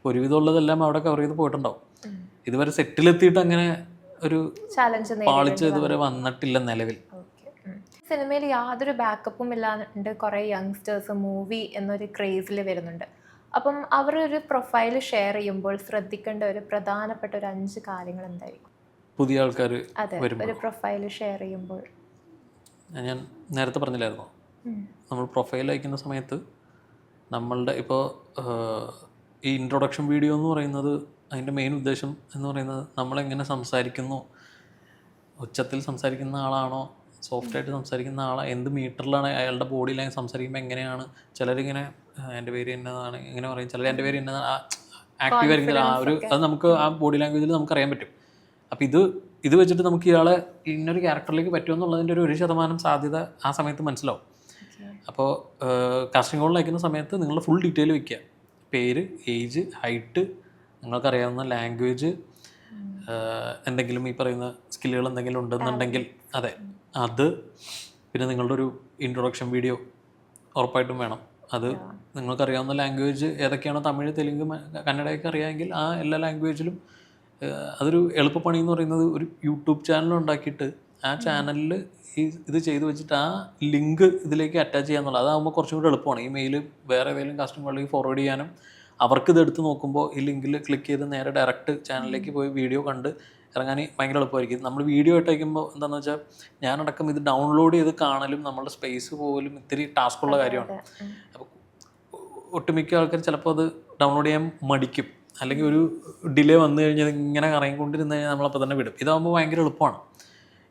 Speaker 2: ഒരുവിധമുള്ളതെല്ലാം അവിടെ കവർ ചെയ്ത് പോയിട്ടുണ്ടാവും. ഇതുവരെ സെറ്റിലെത്തിയിട്ട് അങ്ങനെ ഒരു പാളിച്ച ഇതുവരെ വന്നിട്ടില്ല നിലവിൽ.
Speaker 1: സിനിമയിൽ യാതൊരു ബാക്കപ്പും ഇല്ലാണ്ട് കുറേ യങ്സ്റ്റേഴ്സ് മൂവി എന്നൊരു ക്രേസിൽ വരുന്നുണ്ട്. അപ്പം അവരൊരു പ്രൊഫൈൽ ഷെയർ ചെയ്യുമ്പോൾ ശ്രദ്ധിക്കേണ്ട ഒരു പ്രധാനപ്പെട്ട ഒരു 5 കാര്യങ്ങൾ എന്തായിരിക്കും?
Speaker 2: പുതിയ ആൾക്കാർ
Speaker 1: ഒരു പ്രൊഫൈൽ ഷെയർ ചെയ്യുമ്പോൾ
Speaker 2: ഞാൻ നേരത്തെ പറഞ്ഞില്ലായിരുന്നോ, നമ്മൾ പ്രൊഫൈൽ അയക്കുന്ന സമയത്ത് നമ്മളുടെ ഇപ്പോൾ ഈ ഇൻട്രൊഡക്ഷൻ വീഡിയോ എന്ന് പറയുന്നത് അതിൻ്റെ മെയിൻ ഉദ്ദേശം എന്ന് പറയുന്നത് നമ്മളെങ്ങനെ സംസാരിക്കുന്നു, ഉച്ചത്തിൽ സംസാരിക്കുന്ന ആളാണോ സോഫ്റ്റായിട്ട് സംസാരിക്കുന്ന ആളാണ്, എന്ത് മീറ്ററിലാണ് അയാളുടെ ബോഡി ലാംഗ്വേജ് സംസാരിക്കുമ്പോൾ എങ്ങനെയാണ്. ചിലരിങ്ങനെ എൻ്റെ പേര് എന്നതാണ് ഇങ്ങനെ പറയും, ചിലർ എൻ്റെ പേര് എന്നതാണ് ആക്റ്റീവ് ആയിരിക്കും. അത് നമുക്ക് ആ ബോഡി ലാംഗ്വേജിൽ നമുക്കറിയാൻ പറ്റും. അപ്പോൾ ഇത് വെച്ചിട്ട് നമുക്ക് ഇയാളെ ഇന്നൊരു ക്യാരക്ടറിലേക്ക് പറ്റുമെന്നുള്ളതിൻ്റെ ഒരു 1% സാധ്യത ആ സമയത്ത് മനസ്സിലാവും. അപ്പോൾ കാസ്റ്റിംഗ് കോളിൽ അയക്കുന്ന സമയത്ത് നിങ്ങളുടെ ഫുൾ ഡീറ്റെയിൽ വയ്ക്കുക. പേര്, ഏജ്, ഹൈറ്റ്, നിങ്ങൾക്കറിയാവുന്ന ലാംഗ്വേജ്, എന്തെങ്കിലും ഈ പറയുന്ന സ്കില്ലുകൾ എന്തെങ്കിലും ഉണ്ടെന്നുണ്ടെങ്കിൽ അതെ അത്, പിന്നെ നിങ്ങളുടെ ഒരു ഇൻട്രൊഡക്ഷൻ വീഡിയോ ഉറപ്പായിട്ടും വേണം. അത് നിങ്ങൾക്കറിയാവുന്ന ലാംഗ്വേജ് ഏതൊക്കെയാണോ, തമിഴ്, തെലുങ്ക്, കന്നഡയൊക്കെ അറിയാമെങ്കിൽ ആ എല്ലാ ലാംഗ്വേജിലും. അതൊരു എളുപ്പപ്പണി എന്ന് പറയുന്നത് ഒരു യൂട്യൂബ് ചാനൽ ഉണ്ടാക്കിയിട്ട് ആ ചാനലിൽ ഇത് ചെയ്ത് വെച്ചിട്ട് ആ ലിങ്ക് ഇതിലേക്ക് അറ്റാച്ച് ചെയ്യാന്നുള്ളത്, അതാകുമ്പോൾ കുറച്ചും കൂടി എളുപ്പമാണ്. ഈ മെയിൽ വേറെ ഏതെങ്കിലും കസ്റ്റമറിലേക്ക് ഫോർവേഡ് ചെയ്യാനും അവർക്ക് ഇത് എടുത്ത് നോക്കുമ്പോൾ ഈ ലിങ്കിൽ ക്ലിക്ക് ചെയ്ത് നേരെ ഡയറക്റ്റ് ചാനലിലേക്ക് പോയി വീഡിയോ കണ്ട് ഇറങ്ങാൻ ഭയങ്കര എളുപ്പമായിരിക്കും. നമ്മൾ വീഡിയോ ആയിട്ട് അയക്കുമ്പോൾ എന്താണെന്ന് വെച്ചാൽ ഞാനടക്കം ഇത് ഡൗൺലോഡ് ചെയ്ത് കാണലും നമ്മളുടെ സ്പേസ് പോലും ഇത്തിരി ടാസ്ക്കുള്ള കാര്യമാണ്. അപ്പോൾ ഒട്ടുമിക്ക ആൾക്കാർ ചിലപ്പോൾ അത് ഡൗൺലോഡ് ചെയ്യാൻ മടിക്കും, അല്ലെങ്കിൽ ഒരു ഡിലേ വന്നു കഴിഞ്ഞാൽ ഇങ്ങനെ കറങ്ങിക്കൊണ്ടിരുന്ന് കഴിഞ്ഞാൽ നമ്മളപ്പോൾ തന്നെ വിടും. ഇതാകുമ്പോൾ ഭയങ്കര എളുപ്പമാണ്.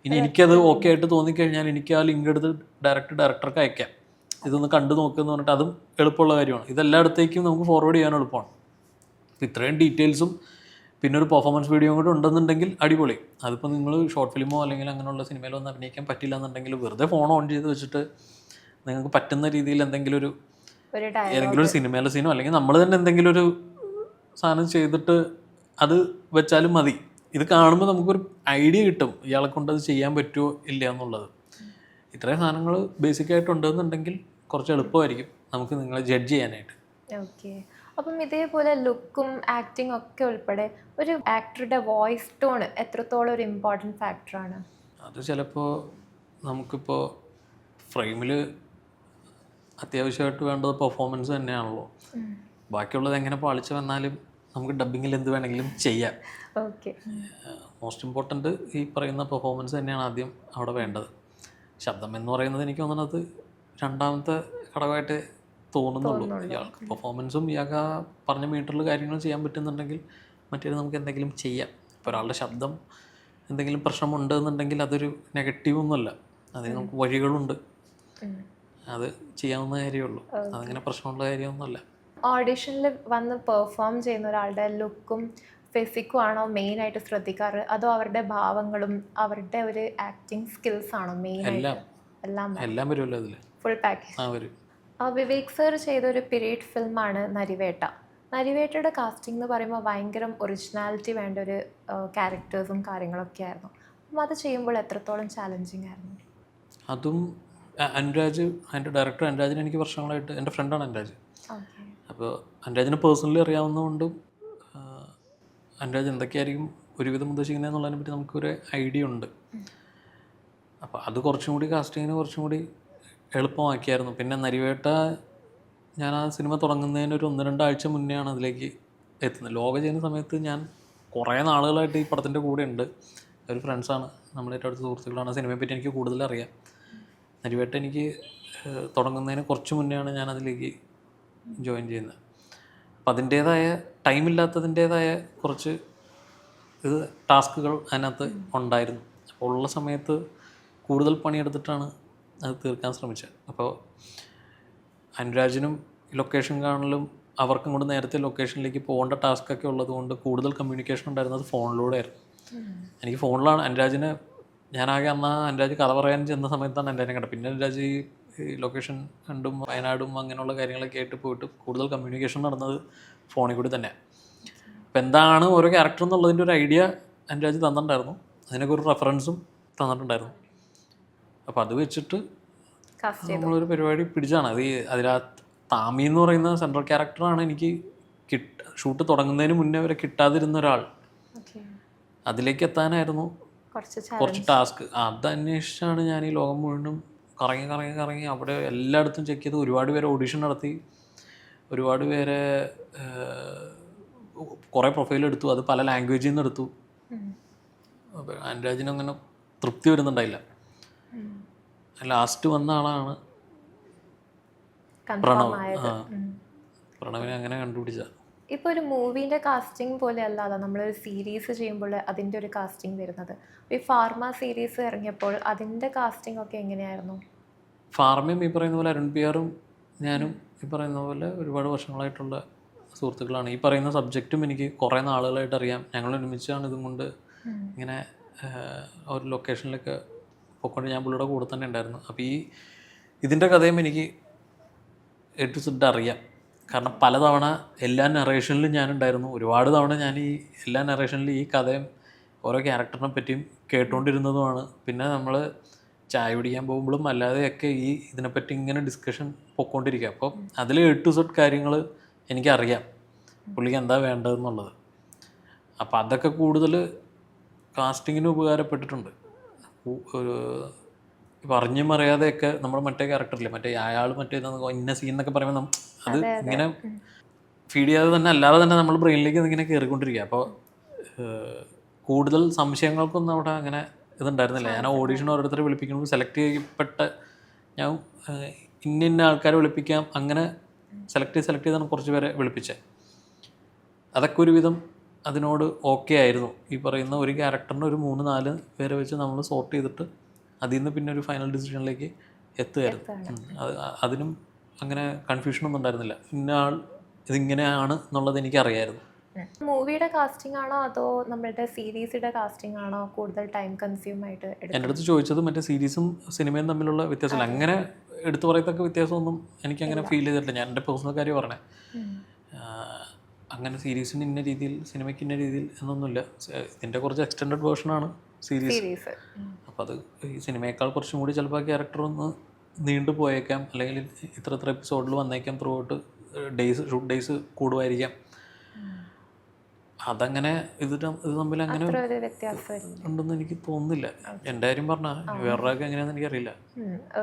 Speaker 2: ഇനി എനിക്കത് ഓക്കെ ആയിട്ട് തോന്നിക്കഴിഞ്ഞാൽ എനിക്ക് ആ ലിങ്ക് എടുത്ത് ഡയറക്ടർക്ക് അയക്കാം, ഇതൊന്ന് കണ്ടു നോക്കുമെന്ന് പറഞ്ഞിട്ട് അതും എളുപ്പമുള്ള കാര്യമാണ്. ഇതെല്ലായിടത്തേക്കും നമുക്ക് ഫോർവേഡ് ചെയ്യാൻ എളുപ്പമാണ്. ഇത്രയും ഡീറ്റെയിൽസും പിന്നെ ഒരു പെർഫോമൻസ് വീഡിയോ കൂടെ ഉണ്ടെന്നുണ്ടെങ്കിൽ അടിപൊളി. അതിപ്പോൾ നിങ്ങൾ ഷോർട്ട് ഫിലിമോ അല്ലെങ്കിൽ അങ്ങനെയുള്ള സിനിമയിലോ ഒന്നും അഭിനയിക്കാൻ പറ്റില്ല എന്നുണ്ടെങ്കിൽ വെറുതെ ഫോൺ ഓൺ ചെയ്ത് വെച്ചിട്ട് നിങ്ങൾക്ക് പറ്റുന്ന രീതിയിൽ എന്തെങ്കിലും ഏതെങ്കിലും ഒരു സിനിമയിലെ സീനോ അല്ലെങ്കിൽ നമ്മൾ തന്നെ എന്തെങ്കിലും ഒരു സാധനം ചെയ്തിട്ട് അത് വെച്ചാലും മതി. ഇത് കാണുമ്പോൾ നമുക്കൊരു ഐഡിയ കിട്ടും ഇയാളെ കൊണ്ട് അത് ചെയ്യാൻ പറ്റുമോ ഇല്ല എന്നുള്ളത്. ഇത്രയും സാധനങ്ങൾ ബേസിക്കായിട്ട് ഉണ്ടെന്നുണ്ടെങ്കിൽ കുറച്ച് എളുപ്പമായിരിക്കും നമുക്ക് നിങ്ങളെ ജഡ്ജ് ചെയ്യാനായിട്ട്.
Speaker 1: ഓക്കെ. അപ്പം ഇതേപോലെ ലുക്കും ആക്ടിങ് ഒക്കെ ഉൾപ്പെടെ ഒരു ആക്ടറുടെ വോയിസ് ടോൺ എത്രത്തോളം ഒരു ഇമ്പോർട്ടൻറ്റ് ഫാക്ടറാണ്?
Speaker 2: അത് ചിലപ്പോൾ നമുക്കിപ്പോൾ ഫ്രെയിമിൽ അത്യാവശ്യമായിട്ട് വേണ്ടത് പെർഫോമൻസ് തന്നെയാണല്ലോ. ബാക്കിയുള്ളത് എങ്ങനെ പാളിച്ച് വന്നാലും നമുക്ക് ഡബ്ബിങ്ങിൽ എന്ത് വേണമെങ്കിലും ചെയ്യാം.
Speaker 1: ഓക്കെ.
Speaker 2: മോസ്റ്റ് ഇമ്പോർട്ടൻറ്റ് ഈ പറയുന്ന പെർഫോമൻസ് തന്നെയാണ് ആദ്യം അവിടെ വേണ്ടത്. ശബ്ദം എന്ന് പറയുന്നത് എനിക്ക് തോന്നുന്നത് രണ്ടാമത്തെ ഘടകമായിട്ട് തോന്നുന്നുള്ളൂ. ഇയാൾക്ക് പെർഫോമൻസും ഇയാൾക്ക് ആ പറഞ്ഞ മീറ്ററിൽ കാര്യങ്ങൾ ചെയ്യാൻ പറ്റുന്നുണ്ടെങ്കിൽ മറ്റേത് നമുക്ക് എന്തെങ്കിലും ചെയ്യാം. ഇപ്പോൾ ഒരാളുടെ ശബ്ദം എന്തെങ്കിലും പ്രശ്നമുണ്ട് എന്നുണ്ടെങ്കിൽ അതൊരു നെഗറ്റീവൊന്നുമല്ല, അതിന് നമുക്ക് വഴികളുണ്ട്, അത് ചെയ്യാവുന്ന കാര്യമുള്ളൂ. അതങ്ങനെ പ്രശ്നമുള്ള കാര്യമൊന്നുമല്ല.
Speaker 1: ഓഡിഷനിൽ വന്ന് പെർഫോം ചെയ്യുന്ന ഒരാളുടെ ലുക്കും ഫിസിക്കും ആണോ മെയിനായിട്ട് ശ്രദ്ധിക്കാറ്, അതോ അവരുടെ ഭാവങ്ങളും അവരുടെ ഒരു ആക്ടിങ് സ്കിൽസ് ആണോ മെയിനായിട്ട്?
Speaker 2: എല്ലാം വരുമല്ലോ അതിൽ,
Speaker 1: ഫുൾ പാക്കേജ്
Speaker 2: വരും.
Speaker 1: വിവേക് സർ ചെയ്തൊരു പീരീഡ് ഫിലിമാണ് നരിവേട്ട. നരിവേട്ടയുടെ കാസ്റ്റിംഗ് എന്ന് പറയുമ്പോൾ ഭയങ്കര ഒറിജിനാലിറ്റി വേണ്ട ഒരു ക്യാരക്ടേഴ്സും കാര്യങ്ങളൊക്കെ ആയിരുന്നു. അപ്പം അത് ചെയ്യുമ്പോൾ എത്രത്തോളം ചാലഞ്ചിങ് ആയിരുന്നു?
Speaker 2: അതും അനുരാജ്, അതിൻ്റെ ഡയറക്ടർ അനുരാജിന് എനിക്ക് വർഷങ്ങളായിട്ട് എൻ്റെ ഫ്രണ്ടാണ് അനുരാജ്. അപ്പോൾ അനുരാജിനെ പേഴ്സണലി അറിയാവുന്നതുകൊണ്ടും അനുരാജ് എന്തൊക്കെയായിരിക്കും ഒരുവിധം ഉദ്ദേശിക്കുന്നതെന്നുള്ളതിനെ പറ്റി നമുക്കൊരു ഐഡിയ ഉണ്ട്. അപ്പോൾ അത് കുറച്ചും കൂടി കാസ്റ്റിങ്ങിന് കുറച്ചും കൂടി എളുപ്പമാക്കിയായിരുന്നു. പിന്നെ നരിവേട്ട ഞാൻ ആ സിനിമ തുടങ്ങുന്നതിന് ഒരു 1-2 ആഴ്ച മുന്നെയാണ് അതിലേക്ക് എത്തുന്നത്. ലോക ചെയ്യുന്ന സമയത്ത് ഞാൻ കുറേ നാളുകളായിട്ട് ഈ പടത്തിൻ്റെ കൂടെ ഉണ്ട്. ഒരു ഫ്രണ്ട്സാണ്, നമ്മളെ ഏറ്റവും അടുത്ത സുഹൃത്തുക്കളാണ്. സിനിമയെ പറ്റി എനിക്ക് കൂടുതൽ അറിയാം. നരിവേട്ട എനിക്ക് തുടങ്ങുന്നതിന് കുറച്ച് മുന്നെയാണ് ഞാൻ അതിലേക്ക് ജോയിൻ ചെയ്യുന്നത്. അപ്പം അതിൻ്റേതായ ടൈമില്ലാത്തതിൻ്റേതായ കുറച്ച് ടാസ്കുകൾ അതിനകത്ത് ഉണ്ടായിരുന്നു. അപ്പോൾ ഉള്ള സമയത്ത് കൂടുതൽ പണിയെടുത്തിട്ടാണ് അത് തീർക്കാൻ ശ്രമിച്ചത്. അപ്പോൾ അനുരാജിനും ലൊക്കേഷൻ കാണലും അവർക്കും കൂടെ നേരത്തെ ലൊക്കേഷനിലേക്ക് പോകേണ്ട ടാസ്ക്കൊക്കെ ഉള്ളതുകൊണ്ട് കൂടുതൽ കമ്മ്യൂണിക്കേഷൻ ഉണ്ടായിരുന്നത് ഫോണിലൂടെ ആയിരുന്നു. എനിക്ക് ഫോണിലാണ് അനുരാജിനെ, ഞാനാകെ അനുരാജ് കഥ പറയാൻ ചെന്ന സമയത്താണ് അനുരാജിനെ കണ്ടത്. പിന്നെ അനുരാജ് ഈ ലൊക്കേഷൻ കണ്ടും വയനാടും അങ്ങനെയുള്ള കാര്യങ്ങളൊക്കെ ആയിട്ട് പോയിട്ട് കൂടുതൽ കമ്മ്യൂണിക്കേഷൻ നടന്നത് ഫോണിൽ കൂടി തന്നെ. അപ്പോൾ എന്താണ് ഓരോ ക്യാരക്ടർ എന്നുള്ളതിൻ്റെ ഒരു ഐഡിയ അനുരാജ് തന്നിട്ടുണ്ടായിരുന്നു, അതിനൊക്കെ ഒരു റെഫറൻസും തന്നിട്ടുണ്ടായിരുന്നു. അപ്പോൾ അത് വെച്ചിട്ട് നമ്മളൊരു പരിപാടി പിടിച്ചാണ്. അതിലാ താമി എന്ന് പറയുന്ന സെൻട്രൽ ക്യാരക്ടറാണ് എനിക്ക് ഷൂട്ട് തുടങ്ങുന്നതിന് മുന്നേ വരെ കിട്ടാതിരുന്ന ഒരാൾ. അതിലേക്ക് എത്താനായിരുന്നു കുറച്ച് ടാസ്ക്. അത് അന്വേഷിച്ചാണ് ഞാൻ ഈ ലോകം മുഴുവനും കറങ്ങി അവിടെ എല്ലായിടത്തും ചെക്ക് ചെയ്ത് ഒരുപാട് പേരെ ഓഡിഷൻ നടത്തി, ഒരുപാട് പേരെ കുറേ പ്രൊഫൈൽ എടുത്തു, അത് പല ലാംഗ്വേജിൽ നിന്ന് എടുത്തു. അനുരാജിന് അങ്ങനെ തൃപ്തി വരുന്നുണ്ടായില്ല. ലാസ്റ്റ് വന്ന ആളാണ് പ്രണവ്. പ്രണവിനെ അങ്ങനെ കണ്ടുപിടിച്ച.
Speaker 1: ഇപ്പോൾ ഒരു മൂവീൻ്റെ കാസ്റ്റിംഗ് പോലെ അല്ലാതെ നമ്മളൊരു സീരീസ് ചെയ്യുമ്പോൾ അതിൻ്റെ ഒരു കാസ്റ്റിംഗ് വരുന്നത്. ഈ ഫാർമ സീരീസ് ഇറങ്ങിയപ്പോൾ അതിൻ്റെ കാസ്റ്റിംഗ് ഒക്കെ എങ്ങനെയായിരുന്നു?
Speaker 2: ഫാർമയും ഈ പറയുന്ന പോലെ അരുൺ പിയാറും ഞാനും ഈ പറയുന്ന പോലെ ഒരുപാട് വർഷങ്ങളായിട്ടുള്ള സുഹൃത്തുക്കളാണ്. ഈ പറയുന്ന സബ്ജക്റ്റും എനിക്ക് കുറേ നാളുകളായിട്ട് അറിയാം. ഞങ്ങൾ ഒരുമിച്ചാണ് ഇതും കൊണ്ട് ഇങ്ങനെ ഒരു ലൊക്കേഷനിലൊക്കെ പോയിക്കൊണ്ട് ഞാൻ പുള്ളിയുടെ കൂടെ തന്നെ ഉണ്ടായിരുന്നു. അപ്പോൾ ഇതിൻ്റെ കഥയും എനിക്ക് A to Z അറിയാം. കാരണം പലതവണ എല്ലാ നറേഷനിലും ഞാനുണ്ടായിരുന്നു. ഒരുപാട് തവണ ഞാൻ ഈ എല്ലാ നറേഷനിലും ഈ കഥയും ഓരോ ക്യാരക്ടറിനെ പറ്റിയും കേട്ടുകൊണ്ടിരുന്നതുമാണ്. പിന്നെ നമ്മൾ ചായ പിടിക്കാൻ പോകുമ്പോഴും അല്ലാതെയൊക്കെ ഇതിനെപ്പറ്റി ഇങ്ങനെ ഡിസ്കഷൻ പൊയ്ക്കൊണ്ടിരിക്കുക. അപ്പോൾ അതിൽ A to Z കാര്യങ്ങൾ എനിക്കറിയാം, പുള്ളിക്ക് എന്താ വേണ്ടതെന്നുള്ളത്. അപ്പോൾ അതൊക്കെ കൂടുതൽ കാസ്റ്റിങ്ങിന് ഉപകാരപ്പെട്ടിട്ടുണ്ട്. ഒരു പറഞ്ഞും അറിയാതെയൊക്കെ നമ്മൾ മറ്റേ ക്യാരക്ടറില്ലേ മറ്റേ അയാൾ മറ്റേ ഇന്ന സീൻ എന്നൊക്കെ പറയുമ്പോൾ അത് ഇങ്ങനെ ഫീഡ് ചെയ്യാതെ തന്നെ അല്ലാതെ തന്നെ നമ്മൾ ബ്രെയിനിലേക്ക് ഇങ്ങനെ കയറിക്കൊണ്ടിരിക്കുക. അപ്പോൾ കൂടുതൽ സംശയങ്ങൾക്കൊന്നും അവിടെ അങ്ങനെ ഇതുണ്ടായിരുന്നില്ല. ഞാൻ ഓഡീഷൻ ഓരോരുത്തരെ വിളിപ്പിക്കുമ്പോൾ സെലക്ട് ചെയ്യപ്പെട്ട ഞാൻ ഇന്ന ആൾക്കാരെ വിളിപ്പിക്കാം അങ്ങനെ സെലക്ട് ചെയ്താണ് കുറച്ച് പേരെ വിളിപ്പിച്ചത്. അതൊക്കെ ഒരുവിധം അതിനോട് ഓക്കെ ആയിരുന്നു. ഈ പറയുന്ന ഒരു ക്യാരക്ടറിന് ഒരു 3-4 പേരെ വെച്ച് നമ്മൾ സോർട്ട് ചെയ്തിട്ട് അതിൽ നിന്ന് പിന്നെ ഒരു ഫൈനൽ ഡിസിഷനിലേക്ക് എത്തുമായിരുന്നു. അതിനും അങ്ങനെ കൺഫ്യൂഷനൊന്നും ഉണ്ടായിരുന്നില്ല. ഇന്ന ആൾ ഇതിങ്ങനെയാണ് എന്നുള്ളത് എനിക്ക് അറിയായിരുന്നു.
Speaker 1: മൂവിയുടെ കാസ്റ്റിംഗ് ആണോ അതോ നമ്മളുടെ സീരീസിന്റെ കാസ്റ്റിംഗ് ആണോ കൂടുതൽ ടൈം കൺസ്യൂം ആയിട്ട്
Speaker 2: എൻ്റെ അടുത്ത് ചോദിച്ചത് മറ്റേ സീരീസും സിനിമയും തമ്മിലുള്ള വ്യത്യാസമില്ല. അങ്ങനെ എടുത്തു പറയത്തക്ക വ്യത്യാസമൊന്നും എനിക്കങ്ങനെ ഫീൽ ചെയ്തിട്ടില്ല. ഞാൻ എൻ്റെ പേഴ്സണൽ കാര്യം പറഞ്ഞേ. അങ്ങനെ സീരീസിന് ഇന്ന രീതിയിൽ സിനിമയ്ക്ക് ഇന്ന രീതിയിൽ എന്നൊന്നുമില്ല. ഇതിൻ്റെ കുറച്ച് എക്സ്റ്റെൻഡഡ് വേർഷനാണ് സീരീസ്. അപ്പോൾ അത് ഈ സിനിമയേക്കാൾ കുറച്ചും കൂടി ചിലപ്പോൾ ആ ക്യാരക്ടർ ഒന്ന് നീണ്ടു പോയേക്കാം, അല്ലെങ്കിൽ ഇത്ര എപ്പിസോഡിൽ വന്നേക്കാം, ത്രൂ ഔട്ട് ഷൂട്ട് ഡേയ്സ് കൂടുമായിരിക്കാം. അതങ്ങനെ ഇത് തമ്മിൽ അങ്ങനെ ഉണ്ടെന്ന് എനിക്ക് തോന്നുന്നില്ല. എൻ്റെ കാര്യം പറഞ്ഞാൽ വേറൊരാൾക്ക് എങ്ങനെയാണെന്ന് എനിക്കറിയില്ല.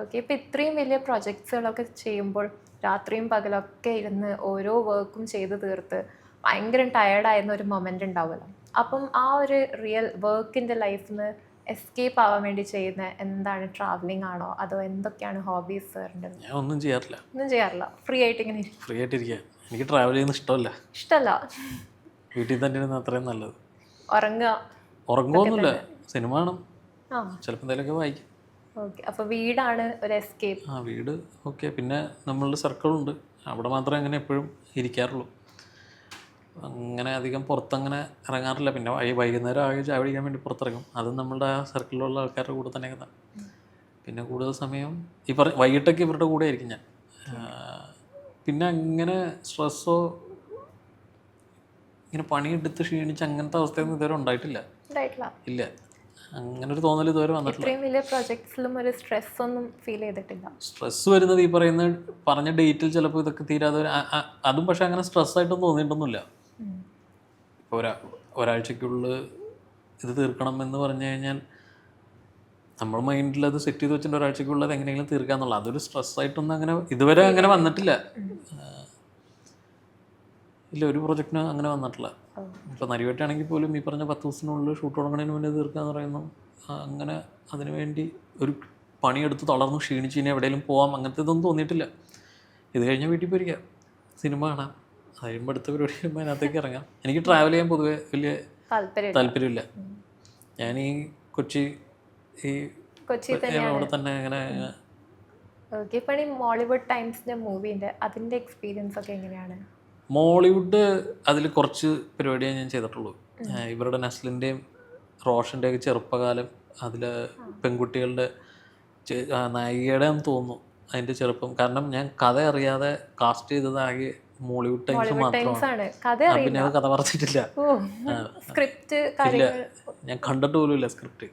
Speaker 1: ഓക്കെ, ഇപ്പം ഇത്രയും വലിയ പ്രൊജക്ട്സുകളൊക്കെ ചെയ്യുമ്പോൾ രാത്രിയും പകലൊക്കെ ഇരുന്ന് ഓരോ വർക്കും ചെയ്ത് തീർത്ത് ഭയങ്കര ടയേർഡായിരുന്ന ഒരു മൊമെൻ്റ് ഉണ്ടാവുമല്ലോ. അപ്പം ആ ഒരു റിയൽ വർക്കിൻ്റെ ലൈഫിൽ നിന്ന് എസ്കേപ്പ് ആവാൻ വേണ്ടി ചെയ്യുന്ന എന്താണ്? ട്രാവലിംഗ് ആണോ അതോ എന്തൊക്കെയാണ് ഹോബീസ് സാറിൻ്റെ?
Speaker 2: ഞാൻ ഒന്നും ചെയ്യാറില്ല.
Speaker 1: ഫ്രീ ആയിട്ട് ഇങ്ങനെ
Speaker 2: ഫ്രീ ആയിട്ടിരിക്കുക. എനിക്ക് ട്രാവൽ ചെയ്യുന്നത് ഇഷ്ടമല്ല. വീട്ടിൽ തന്നെ ഇരുന്ന് അത്രയും നല്ലത്. ഉറങ്ങുമൊന്നുമില്ല, സിനിമ കാണും, ചിലപ്പോൾ എന്തെങ്കിലുമൊക്കെ വായിക്കും.
Speaker 1: ഓക്കെ, അപ്പോൾ വീടാണ് ഒരു എസ്കേപ്പ്.
Speaker 2: വീട് ഓക്കെ. പിന്നെ നമ്മളുടെ സർക്കിളുണ്ട്, അവിടെ മാത്രമേ അങ്ങനെ എപ്പോഴും ഇരിക്കാറുള്ളൂ. അങ്ങനെ അധികം പുറത്തങ്ങനെ ഇറങ്ങാറില്ല. പിന്നെ വൈകുന്നേരം ആകെ ചായ പിടിക്കാൻ വേണ്ടി പുറത്തിറങ്ങും. അതും നമ്മളുടെ ആ സർക്കിളിലുള്ള ആൾക്കാരുടെ കൂടെ തന്നെ തന്നെ. പിന്നെ കൂടുതൽ സമയം വൈകിട്ടൊക്കെ ഇവരുടെ കൂടെ ആയിരിക്കും ഞാൻ. പിന്നെ അങ്ങനെ സ്ട്രെസ്സോ ഇങ്ങനെ പണിയെടുത്ത് ക്ഷീണിച്ച് അങ്ങനത്തെ അവസ്ഥയൊന്നും ഇതുവരെ ഉണ്ടായിട്ടില്ല. ഇല്ല, അങ്ങനെ ഒരു തോന്നൽ ഇതുവരെ വന്നിട്ടില്ല. സ്ട്രെസ് വരുന്നത് ഈ പറഞ്ഞ ഡേറ്റിൽ ചിലപ്പോൾ ഇതൊക്കെ തീരാതെ അതും. പക്ഷെ അങ്ങനെ സ്ട്രെസ്സായിട്ടൊന്നും തോന്നിയിട്ടൊന്നുമില്ല. ഇപ്പോൾ ഒരാഴ്ചക്കുള്ളിൽ ഇത് തീർക്കണം എന്ന് പറഞ്ഞു കഴിഞ്ഞാൽ നമ്മൾ മൈൻഡിൽ അത് സെറ്റ് ചെയ്ത് വെച്ചിട്ട് ഒരാഴ്ചക്കുള്ളിൽ അത് എങ്ങനെയെങ്കിലും തീർക്കാന്നുള്ള അതൊരു സ്ട്രെസ്സായിട്ടൊന്നും അങ്ങനെ ഇതുവരെ അങ്ങനെ വന്നിട്ടില്ല. ഇല്ല, ഒരു പ്രൊജക്റ്റിന് അങ്ങനെ വന്നിട്ടില്ല. ഇപ്പോൾ നരിവേട്ടയാണെങ്കിൽ പോലും ഈ പറഞ്ഞ 10 ദിവസത്തിനുള്ളിൽ ഷൂട്ട് തുടങ്ങുന്നതിന് മുന്നേ തീർക്കാന്ന് പറയുന്നു. അങ്ങനെ അതിനു വേണ്ടി ഒരു പണിയെടുത്ത് തളർന്ന് ക്ഷീണിച്ച് ഇനി എവിടെയെങ്കിലും പോവാം അങ്ങനത്തെ ഇതൊന്നും തോന്നിയിട്ടില്ല. ഇത് കഴിഞ്ഞാൽ വീട്ടിൽ പോയിരിക്കാം, സിനിമ കാണാം, അത് കഴിയുമ്പോൾ അടുത്ത പരിപാടി കഴിയുമ്പോൾ അതിനകത്തേക്ക് ഇറങ്ങാം. എനിക്ക് ട്രാവൽ ചെയ്യാൻ പൊതുവെ വലിയ താല്പര്യമില്ല. ഞാൻ ഈ കൊച്ചി അവിടെ തന്നെ അങ്ങനെ.
Speaker 1: മോളിവുഡ് ടൈംസിന്റെ മൂവിന്റെ അതിന്റെ എക്സ്പീരിയൻസ് ഒക്കെ എങ്ങനെയാണ്?
Speaker 2: മോളിവുഡ് അതിൽ കുറച്ച് പരിപാടിയാണ് ഞാൻ ചെയ്തിട്ടുള്ളൂ. ഇവരുടെ നസ്ലിൻ്റെയും റോഷൻ്റെയൊക്കെ ചെറുപ്പകാലം, അതിൽ പെൺകുട്ടികളുടെ നായികയുടെ എന്ന് തോന്നുന്നു അതിൻ്റെ ചെറുപ്പം. കാരണം ഞാൻ കഥ അറിയാതെ കാസ്റ്റ് ചെയ്തത് ആകെ മോളിവുഡ് ടൈംസ് മാത്രമാണ്. പിന്നെ അത് കഥ പറഞ്ഞിട്ടില്ല. ഇല്ല, ഞാൻ കണ്ടിട്ട് പോലും ഇല്ല സ്ക്രിപ്റ്റ്.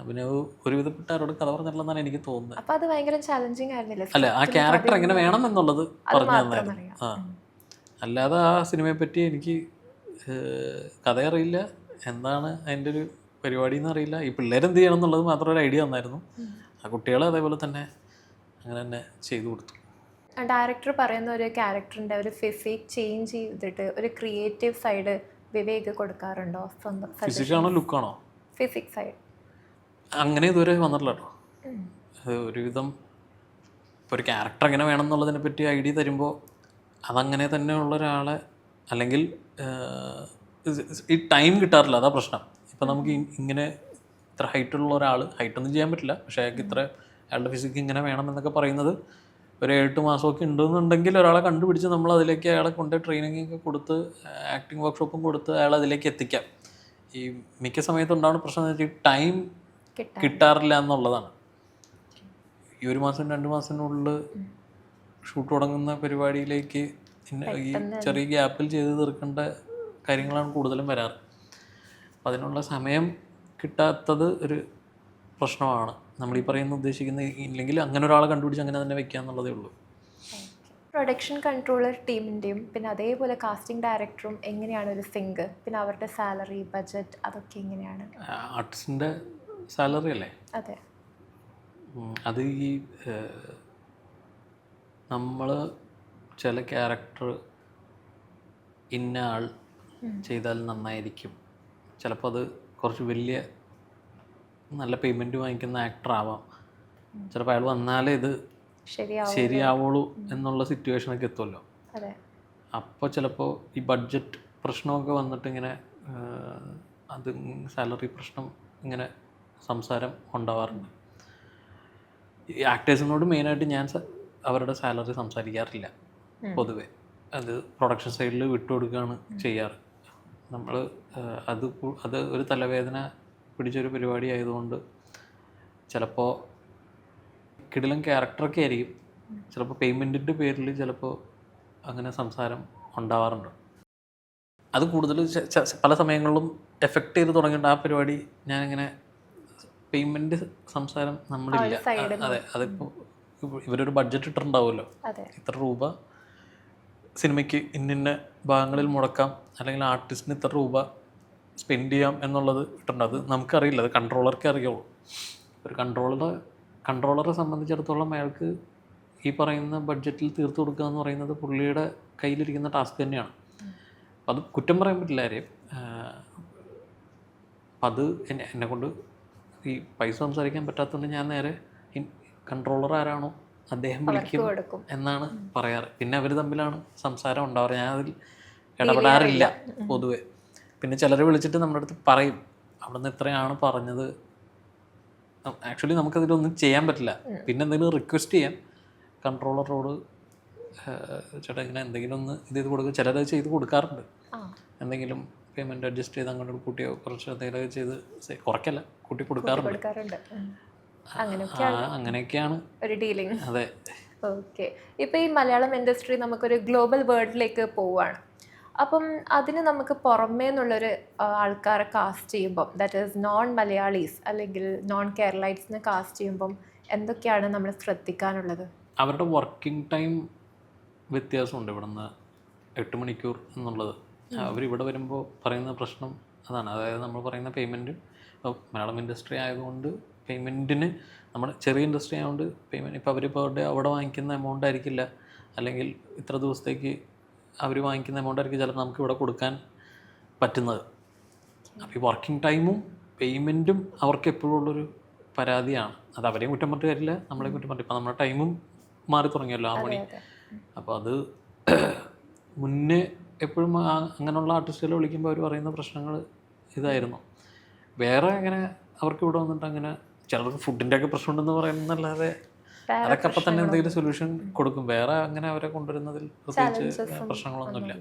Speaker 2: പിന്നെ ഒരുവിധപ്പെട്ട ആരോട് കഥ പറഞ്ഞിട്ടില്ലെന്നാണ് എനിക്ക് തോന്നുന്നത്. അല്ല, ആ ക്യാരക്ടർ എങ്ങനെ വേണം എന്നുള്ളത് പറഞ്ഞു തന്നായിരുന്നു. അല്ലാതെ ആ സിനിമയെ പറ്റി എനിക്ക് കഥ അറിയില്ല, എന്താണ് അതിൻ്റെ ഒരു പരിപാടി എന്നറിയില്ല. ഈ പിള്ളേരെന്ത് ചെയ്യണം എന്നുള്ളത് മാത്രം ഒരു ഐഡിയ തന്നായിരുന്നു. ആ കുട്ടികളെ അതേപോലെ തന്നെ അങ്ങനെ തന്നെ ചെയ്തു കൊടുത്തു.
Speaker 1: ഡയറക്ടർ പറയുന്ന ഒരു ക്യാരക്ടറിൻ്റെ ഒരു ഫിസിക് ചേഞ്ച് ചെയ്തിട്ട് ഒരു ക്രിയേറ്റീവ് സൈഡ് വിവേക് കൊടുക്കാറുണ്ടോ? സ്വന്തം
Speaker 2: ഫിസിക്കാണോ ലുക്കാണോ?
Speaker 1: ഫിസിക് സൈഡ്
Speaker 2: അങ്ങനെ ഇതുവരെ വന്നിട്ടില്ല കേട്ടോ. ഒരുവിധം ഇപ്പോൾ ഒരു ക്യാരക്ടർ എങ്ങനെ വേണം എന്നുള്ളതിനെ പറ്റി ഐഡിയ തരുമ്പോൾ അതങ്ങനെ തന്നെ ഉള്ള ഒരാളെ, അല്ലെങ്കിൽ ഈ ടൈം കിട്ടാറില്ല, അതാ പ്രശ്നം. ഇപ്പം നമുക്ക് ഇങ്ങനെ ഇത്ര ഹൈറ്റുള്ള ഒരാൾ, ഹൈറ്റൊന്നും ചെയ്യാൻ പറ്റില്ല, പക്ഷേ അയാൾക്ക് ഇത്ര അയാളുടെ ഫിസിക്ക് ഇങ്ങനെ വേണം എന്നൊക്കെ പറയുന്നത് ഒരു 8 മാസമൊക്കെ ഉണ്ടെന്നുണ്ടെങ്കിൽ ഒരാളെ കണ്ടുപിടിച്ച് നമ്മൾ അതിലേക്ക് അയാളെ കൊണ്ട് ട്രെയിനിങ് ഒക്കെ കൊടുത്ത് ആക്ടിങ് വർക്ക്ഷോപ്പും കൊടുത്ത് അയാൾ അതിലേക്ക് എത്തിക്കാം. ഈ മിക്ക സമയത്ത് ഉണ്ടാവുന്ന പ്രശ്നം എന്ന് വെച്ചാൽ ടൈം കിട്ടാറില്ല എന്നുള്ളതാണ്. ഈ 1 മാസം 2 മാസത്തിനുള്ളിൽ ഷൂട്ട് തുടങ്ങുന്ന പരിപാടിയിലേക്ക് ഈ ചെറിയ ഗ്യാപ്പിൽ ചെയ്ത് തീർക്കേണ്ട കാര്യങ്ങളാണ് കൂടുതലും വരാറ്. അപ്പം അതിനുള്ള സമയം കിട്ടാത്തത് ഒരു പ്രശ്നമാണ്. നമ്മളീ ഉദ്ദേശിക്കുന്ന ഇല്ലെങ്കിൽ അങ്ങനെ ഒരാളെ കണ്ടുപിടിച്ച് അങ്ങനെ തന്നെ വെക്കുക എന്നുള്ളതേ ഉള്ളൂ.
Speaker 1: പ്രൊഡക്ഷൻ കൺട്രോളർ ടീമിൻ്റെയും പിന്നെ അതേപോലെ കാസ്റ്റിംഗ് ഡയറക്ടറും എങ്ങനെയാണ് ഒരു സിങ്ക്? പിന്നെ അവരുടെ സാലറി, ബഡ്ജറ്റ്, അതൊക്കെ എങ്ങനെയാണ്?
Speaker 2: ആർട്ടിസ്റ്റിൻ്റെ സാലറി അല്ലേ?
Speaker 1: അതെ.
Speaker 2: അത് ഈ നമ്മൾ ചില ക്യാരക്ടർ ഇന്ന ആൾ ചെയ്താൽ നന്നായിരിക്കും, ചിലപ്പോൾ അത് കുറച്ച് വലിയ നല്ല പേയ്മെൻറ്റ് വാങ്ങിക്കുന്ന ആക്ടർ ആവാം, ചിലപ്പോൾ അയാൾ വന്നാലേ ഇത് ശരിയാവുള്ളൂ എന്നുള്ള സിറ്റുവേഷനൊക്കെ എത്തുമല്ലോ.
Speaker 1: അതെ.
Speaker 2: അപ്പോൾ ചിലപ്പോൾ ഈ ബഡ്ജറ്റ് പ്രശ്നമൊക്കെ വന്നിട്ട് ഇങ്ങനെ അത് സാലറി പ്രശ്നം ഇങ്ങനെ സംസാരം ഉണ്ടാവാറുണ്ട്. ഈ ആക്ടേഴ്സിനോട് മെയിനായിട്ട് ഞാൻ അവരുടെ സാലറി സംസാരിക്കാറില്ല പൊതുവെ. അത് പ്രൊഡക്ഷൻ സൈഡിൽ വിട്ടുകൊടുക്കുകയാണ് ചെയ്യാറ്. നമ്മൾ അത് ഒരു തലവേദന പിടിച്ചൊരു പരിപാടി ആയതുകൊണ്ട് ചിലപ്പോൾ കിടിലൻ ക്യാരക്ടറൊക്കെ ആയിരിക്കും, ചിലപ്പോൾ പേയ്മെൻറ്റിൻ്റെ പേരിൽ ചിലപ്പോൾ അങ്ങനെ സംസാരം ഉണ്ടാവാറുണ്ട്. അത് കൂടുതൽ പല സമയങ്ങളിലും എഫക്റ്റ് ചെയ്ത് തുടങ്ങേണ്ട ആ പരിപാടി ഞാനിങ്ങനെ പേയ്മെൻറ്റ് സംസാരം നമ്മളില്ല. അതെ, അതിപ്പോൾ ഇവരൊരു ബഡ്ജറ്റ് ഇട്ടിട്ടുണ്ടാവുമല്ലോ, ഇത്ര രൂപ സിനിമയ്ക്ക് ഇന്ന ഭാഗങ്ങളിൽ മുടക്കാം, അല്ലെങ്കിൽ ആർട്ടിസ്റ്റിന് ഇത്ര രൂപ സ്പെൻഡ് ചെയ്യാം എന്നുള്ളത് ഇട്ടുണ്ട്. അത് നമുക്കറിയില്ല, അത് കൺട്രോളർക്ക് അറിയുള്ളൂ. ഒരു കൺട്രോളറെ സംബന്ധിച്ചിടത്തോളം അയാൾക്ക് ഈ പറയുന്ന ബഡ്ജറ്റിൽ തീർത്തു കൊടുക്കുക എന്ന് പറയുന്നത് പുള്ളിയുടെ കയ്യിലിരിക്കുന്ന ടാസ്ക് തന്നെയാണ്. അപ്പം അത് കുറ്റം പറയാൻ പറ്റില്ല ആരെയും. അപ്പം അത് എന്നെക്കൊണ്ട് ഈ പൈസ സംസാരിക്കാൻ പറ്റാത്തതുകൊണ്ട് ഞാൻ നേരെ കൺട്രോളർ ആരാണോ അദ്ദേഹം വിളിക്കും എന്നാണ് പറയാറ്. പിന്നെ അവർ തമ്മിലാണ് സംസാരം ഉണ്ടാവാറ്. ഞാൻ അതിൽ ഇടപെടാറില്ല പൊതുവെ. പിന്നെ ചിലർ വിളിച്ചിട്ട് നമ്മുടെ അടുത്ത് പറയും അവിടെ നിന്ന് ഇത്രയാണ് പറഞ്ഞത്. ആക്ച്വലി നമുക്കതിലൊന്നും ചെയ്യാൻ പറ്റില്ല. പിന്നെ എന്തെങ്കിലും റിക്വസ്റ്റ് ചെയ്യാം കൺട്രോളറോട്, ചേട്ടാ ഇങ്ങനെ എന്തെങ്കിലും ഒന്ന് ഇത് ചെയ്ത് കൊടുക്കുക. ചിലരത് ചെയ്ത് കൊടുക്കാറുണ്ട്. എന്തെങ്കിലും പേയ്മെൻറ്റ് അഡ്ജസ്റ്റ് ചെയ്ത് അങ്ങോട്ട് കൂട്ടിയോ കുറച്ച് എന്തെങ്കിലുമൊക്കെ ചെയ്ത് കുറയ്ക്കല്ല കൂട്ടി കൊടുക്കാറുണ്ട്. അങ്ങനെയൊക്കെയാണ് ഒരു ഡീലിംഗ്. അതെ.
Speaker 1: ഓക്കെ. ഇപ്പോൾ ഈ മലയാളം ഇൻഡസ്ട്രി നമുക്കൊരു ഗ്ലോബൽ വേൾഡിലേക്ക് പോവുകയാണ്. അപ്പം അതിന് നമുക്ക് പുറമേ നിന്നുള്ളൊരു ആൾക്കാരെ കാസ്റ്റ് ചെയ്യുമ്പം, ദാറ്റ് ഈസ് നോൺ മലയാളീസ് അല്ലെങ്കിൽ നോൺ കേരളൈറ്റ്സിനെ കാസ്റ്റ് ചെയ്യുമ്പം എന്തൊക്കെയാണ് നമ്മൾ ശ്രദ്ധിക്കാനുള്ളത്?
Speaker 2: അവരുടെ വർക്കിംഗ് ടൈം വ്യത്യാസമുണ്ട്. ഇവിടുന്ന് 8 മണിക്കൂർ എന്നുള്ളത് അവരിവിടെ വരുമ്പോൾ പറയുന്ന പ്രശ്നം അതാണ്. അതായത് നമ്മൾ പറയുന്ന പേയ്മെൻറ്റ്, മലയാളം ഇൻഡസ്ട്രി ആയതുകൊണ്ട് പേയ്മെൻറ്റിന്, നമ്മൾ ചെറിയ ഇൻഡസ്ട്രി ആയതുകൊണ്ട് പേയ്മെൻറ്റ് ഇപ്പോൾ അവർ പെർ ഡേ അവിടെ വാങ്ങിക്കുന്ന എമൗണ്ട് ആയിരിക്കില്ല, അല്ലെങ്കിൽ ഇത്ര ദിവസത്തേക്ക് അവർ വാങ്ങിക്കുന്ന എമൗണ്ട് ആയിരിക്കും ചിലപ്പോൾ നമുക്ക് ഇവിടെ കൊടുക്കാൻ പറ്റുന്നത്. അപ്പോൾ ഈ വർക്കിംഗ് ടൈമും പേയ്മെൻറ്റും അവർക്ക് എപ്പോഴും ഉള്ളൊരു പരാതിയാണ്. അത് അവരെയും കുറ്റം പറഞ്ഞിട്ട് കാര്യമില്ല, നമ്മളെയും കുറ്റം പറഞ്ഞിട്ട്. ഇപ്പോൾ നമ്മുടെ ടൈമും മാറി തുടങ്ങിയല്ലോ ആ മണി. അപ്പോൾ അത് മുന്നേ എപ്പോഴും അങ്ങനെയുള്ള ആർട്ടിസ്റ്റുകളെ വിളിക്കുമ്പോൾ അവർ പറയുന്ന പ്രശ്നങ്ങൾ ഇതായിരുന്നു. വേറെ അങ്ങനെ അവർക്ക് ഇവിടെ വന്നിട്ട് അങ്ങനെ ചിലർക്ക് ഫുഡിൻ്റെ ഒക്കെ പ്രശ്നമുണ്ടെന്ന് പറയുന്നതല്ലാതെ അതൊക്കെ അപ്പം തന്നെ എന്തെങ്കിലും സൊല്യൂഷൻ കൊടുക്കും. വേറെ അങ്ങനെ അവരെ കൊണ്ടുവരുന്നതിൽ പ്രത്യേകിച്ച് പ്രശ്നങ്ങളൊന്നുമില്ല.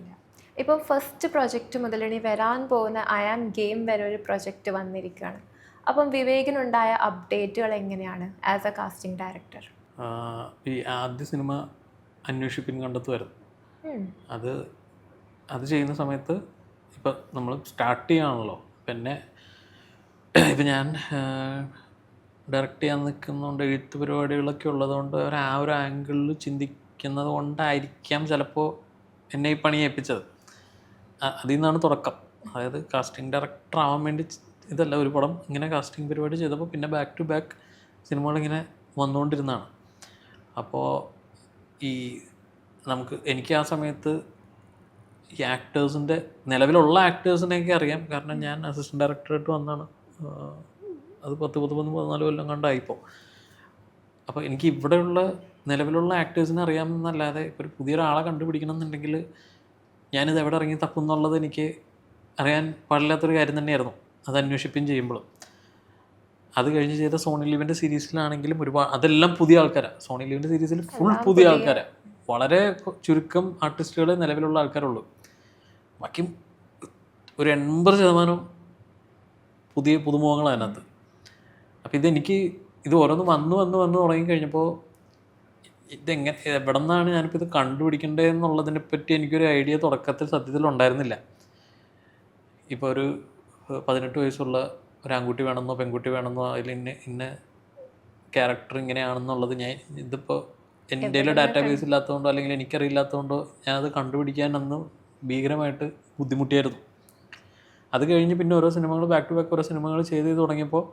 Speaker 1: ഇപ്പം ഫസ്റ്റ് പ്രൊജക്റ്റ് മുതൽ ഇനി വരാൻ പോകുന്ന ഐ ആം ഗെയിം വരെ ഒരു പ്രൊജക്റ്റ് വന്നിരിക്കുകയാണ്. അപ്പം വിവേകിനുണ്ടായ അപ്ഡേറ്റുകൾ എങ്ങനെയാണ് ആസ് എ കാസ്റ്റിംഗ് ഡയറക്ടർ?
Speaker 2: ഈ ആദ്യ സിനിമ അന്വേഷിപ്പിൻ കണ്ടെത്തുമായിരുന്നു. അത് ചെയ്യുന്ന സമയത്ത് ഇപ്പം നമ്മൾ സ്റ്റാർട്ട് ചെയ്യുകയാണല്ലോ. പിന്നെ ഇപ്പം ഞാൻ ഡയറക്റ്റ് ചെയ്യാൻ നിൽക്കുന്നതുകൊണ്ട് എഴുത്ത് പരിപാടികളൊക്കെ ഉള്ളതുകൊണ്ട് അവർ ആ ഒരു ആംഗിളിൽ ചിന്തിക്കുന്നത് കൊണ്ടായിരിക്കാം ചിലപ്പോൾ എന്നെ ഈ പണി ഏൽപ്പിച്ചത്. അതിൽ നിന്നാണ് തുടക്കം. അതായത് കാസ്റ്റിംഗ് ഡയറക്ടർ ആവാൻ വേണ്ടി ഇതല്ല, ഒരു പടം ഇങ്ങനെ കാസ്റ്റിംഗ് പരിപാടി ചെയ്തപ്പോൾ പിന്നെ ബാക്ക് ടു ബാക്ക് സിനിമകളിങ്ങനെ വന്നുകൊണ്ടിരുന്നതാണ്. അപ്പോൾ എനിക്ക് ആ സമയത്ത് ഈ ആക്ടേഴ്സിൻ്റെ നിലവിലുള്ള ആക്ടേഴ്സിനെയൊക്കെ അറിയാം. കാരണം ഞാൻ അസിസ്റ്റൻറ്റ് ഡയറക്ടറായിട്ട് വന്നാണ്. അത് 14 കൊല്ലം കണ്ടായിപ്പോൾ. അപ്പോൾ എനിക്ക് ഇവിടെയുള്ള നിലവിലുള്ള ആക്ടേഴ്സിനെ അറിയാമെന്നല്ലാതെ ഇപ്പോൾ ഒരു പുതിയൊരാളെ കണ്ടുപിടിക്കണം എന്നുണ്ടെങ്കിൽ ഞാനിത് എവിടെ ഇറങ്ങി തപ്പും എന്നുള്ളത് എനിക്ക് അറിയാൻ പാടില്ലാത്തൊരു കാര്യം തന്നെയായിരുന്നു അത് അന്വേഷിപ്പിക്കുകയും ചെയ്യുമ്പോൾ. അത് കഴിഞ്ഞ് ചെയ്ത സോണി ലിവിൻ്റെ സീരീസിലാണെങ്കിലും ഒരുപാട് അതെല്ലാം പുതിയ ആൾക്കാരാണ്. സോണി ലിവിൻ്റെ സീരീസിൽ ഫുൾ പുതിയ ആൾക്കാരാണ്. വളരെ ചുരുക്കം ആർട്ടിസ്റ്റുകൾ നിലവിലുള്ള ആൾക്കാരുള്ളൂ. ബാക്കി ഒരു 80% പുതുമുഖങ്ങളാണ് അതിനകത്ത്. അപ്പോൾ ഇത് ഓരോന്ന് വന്ന് തുടങ്ങിക്കഴിഞ്ഞപ്പോൾ എവിടെ നിന്നാണ് ഞാനിപ്പോൾ ഇത് കണ്ടുപിടിക്കേണ്ടത് എന്നുള്ളതിനെ പറ്റി എനിക്കൊരു ഐഡിയ തുടക്കത്തിൽ സത്യത്തിൽ ഉണ്ടായിരുന്നില്ല. ഇപ്പോൾ ഒരു 18 വയസ്സുള്ള ഒരു ആൺകുട്ടി വേണമെന്നോ പെൺകുട്ടി വേണമെന്നോ അതിൽ ഇന്ന ക്യാരക്ടർ ഇങ്ങനെയാണെന്നുള്ളത് ഇതിപ്പോൾ എൻ്റെ ഡാറ്റാ ബേസ് ഇല്ലാത്തതുകൊണ്ടോ അല്ലെങ്കിൽ എനിക്കറിയില്ലാത്തതുകൊണ്ടോ ഞാനത് കണ്ടുപിടിക്കാൻ അന്ന് ഭീകരമായിട്ട് ബുദ്ധിമുട്ടിയായിരുന്നു. അത് കഴിഞ്ഞ് പിന്നെ ഓരോ സിനിമകൾ ബാക്ക് ടു ബാക്ക് ഓരോ സിനിമകൾ ചെയ്ത് തുടങ്ങിയപ്പോൾ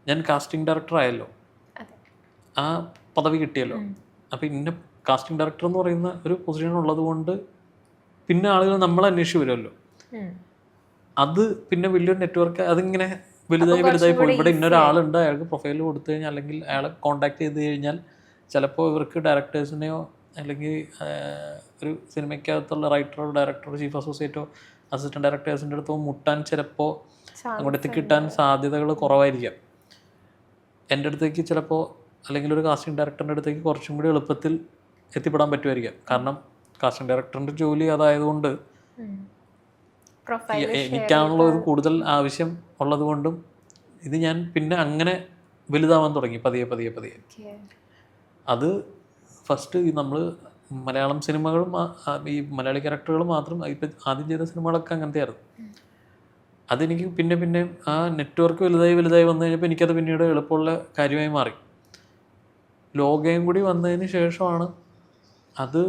Speaker 2: ഞാൻ കാസ്റ്റിംഗ് ഡയറക്ടർ ആയല്ലോ,
Speaker 1: അതെ.
Speaker 2: ആ പദവി കിട്ടിയല്ലോ. അപ്പോൾ ഇന്ന കാസ്റ്റിംഗ് ഡയറക്ടർ എന്ന് പറയുന്ന ഒരു പൊസിഷൻ ഉള്ളത് കൊണ്ട് പിന്നെ ആളുകൾ നമ്മളെ അന്വേഷിച്ച് വരുമല്ലോ. അത് പിന്നെ വലിയൊരു നെറ്റ്വർക്ക് അതിങ്ങനെ വലുതായി പോയി. ഇവിടെ ഇന്നൊരാളുണ്ട്, അയാൾക്ക് പ്രൊഫൈൽ കൊടുത്തു കഴിഞ്ഞാൽ അല്ലെങ്കിൽ അയാളെ കോൺടാക്ട് ചെയ്ത് കഴിഞ്ഞാൽ ചിലപ്പോൾ ഇവർക്ക് ഡയറക്ടേഴ്സിനെയോ അല്ലെങ്കിൽ ഒരു സിനിമയ്ക്കകത്തുള്ള റൈറ്ററോ ഡയറക്ടറോ ചീഫ് അസോസിയേറ്റോ അസിസ്റ്റന്റ് ഡയറക്ടേഴ്സിൻ്റെ അടുത്തോ മുട്ടാൻ ചിലപ്പോൾ അങ്ങോട്ടേക്ക് കിട്ടാൻ സാധ്യതകൾ കുറവായിരിക്കാം. എൻ്റെ അടുത്തേക്ക് ചിലപ്പോൾ അല്ലെങ്കിൽ ഒരു കാസ്റ്റിംഗ് ഡയറക്ടറിൻ്റെ അടുത്തേക്ക് കുറച്ചും കൂടി എളുപ്പത്തിൽ എത്തിപ്പെടാൻ പറ്റുമായിരിക്കാം. കാരണം കാസ്റ്റിംഗ് ഡയറക്ടറിൻ്റെ ജോലി അതായതുകൊണ്ട് എനിക്കാണുള്ള ഒരു കൂടുതൽ ആവശ്യം ഉള്ളത് കൊണ്ടും ഇത് ഞാൻ പിന്നെ അങ്ങനെ വലുതാവാൻ തുടങ്ങി പതിയെ. അത് ഫസ്റ്റ് നമ്മൾ മലയാളം സിനിമകളും ഈ മലയാളി ക്യാരക്ടറുകൾ മാത്രം ഇപ്പം ആദ്യം ചെയ്ത സിനിമകളൊക്കെ അങ്ങനത്തെ ആയിരുന്നു. അതെനിക്ക് പിന്നെ ആ നെറ്റ്വർക്ക് വലുതായി വന്നു കഴിഞ്ഞപ്പോൾ എനിക്കത് പിന്നീട് എളുപ്പമുള്ള കാര്യമായി മാറി. ലോകയും കൂടി വന്നതിന് ശേഷമാണ് അത്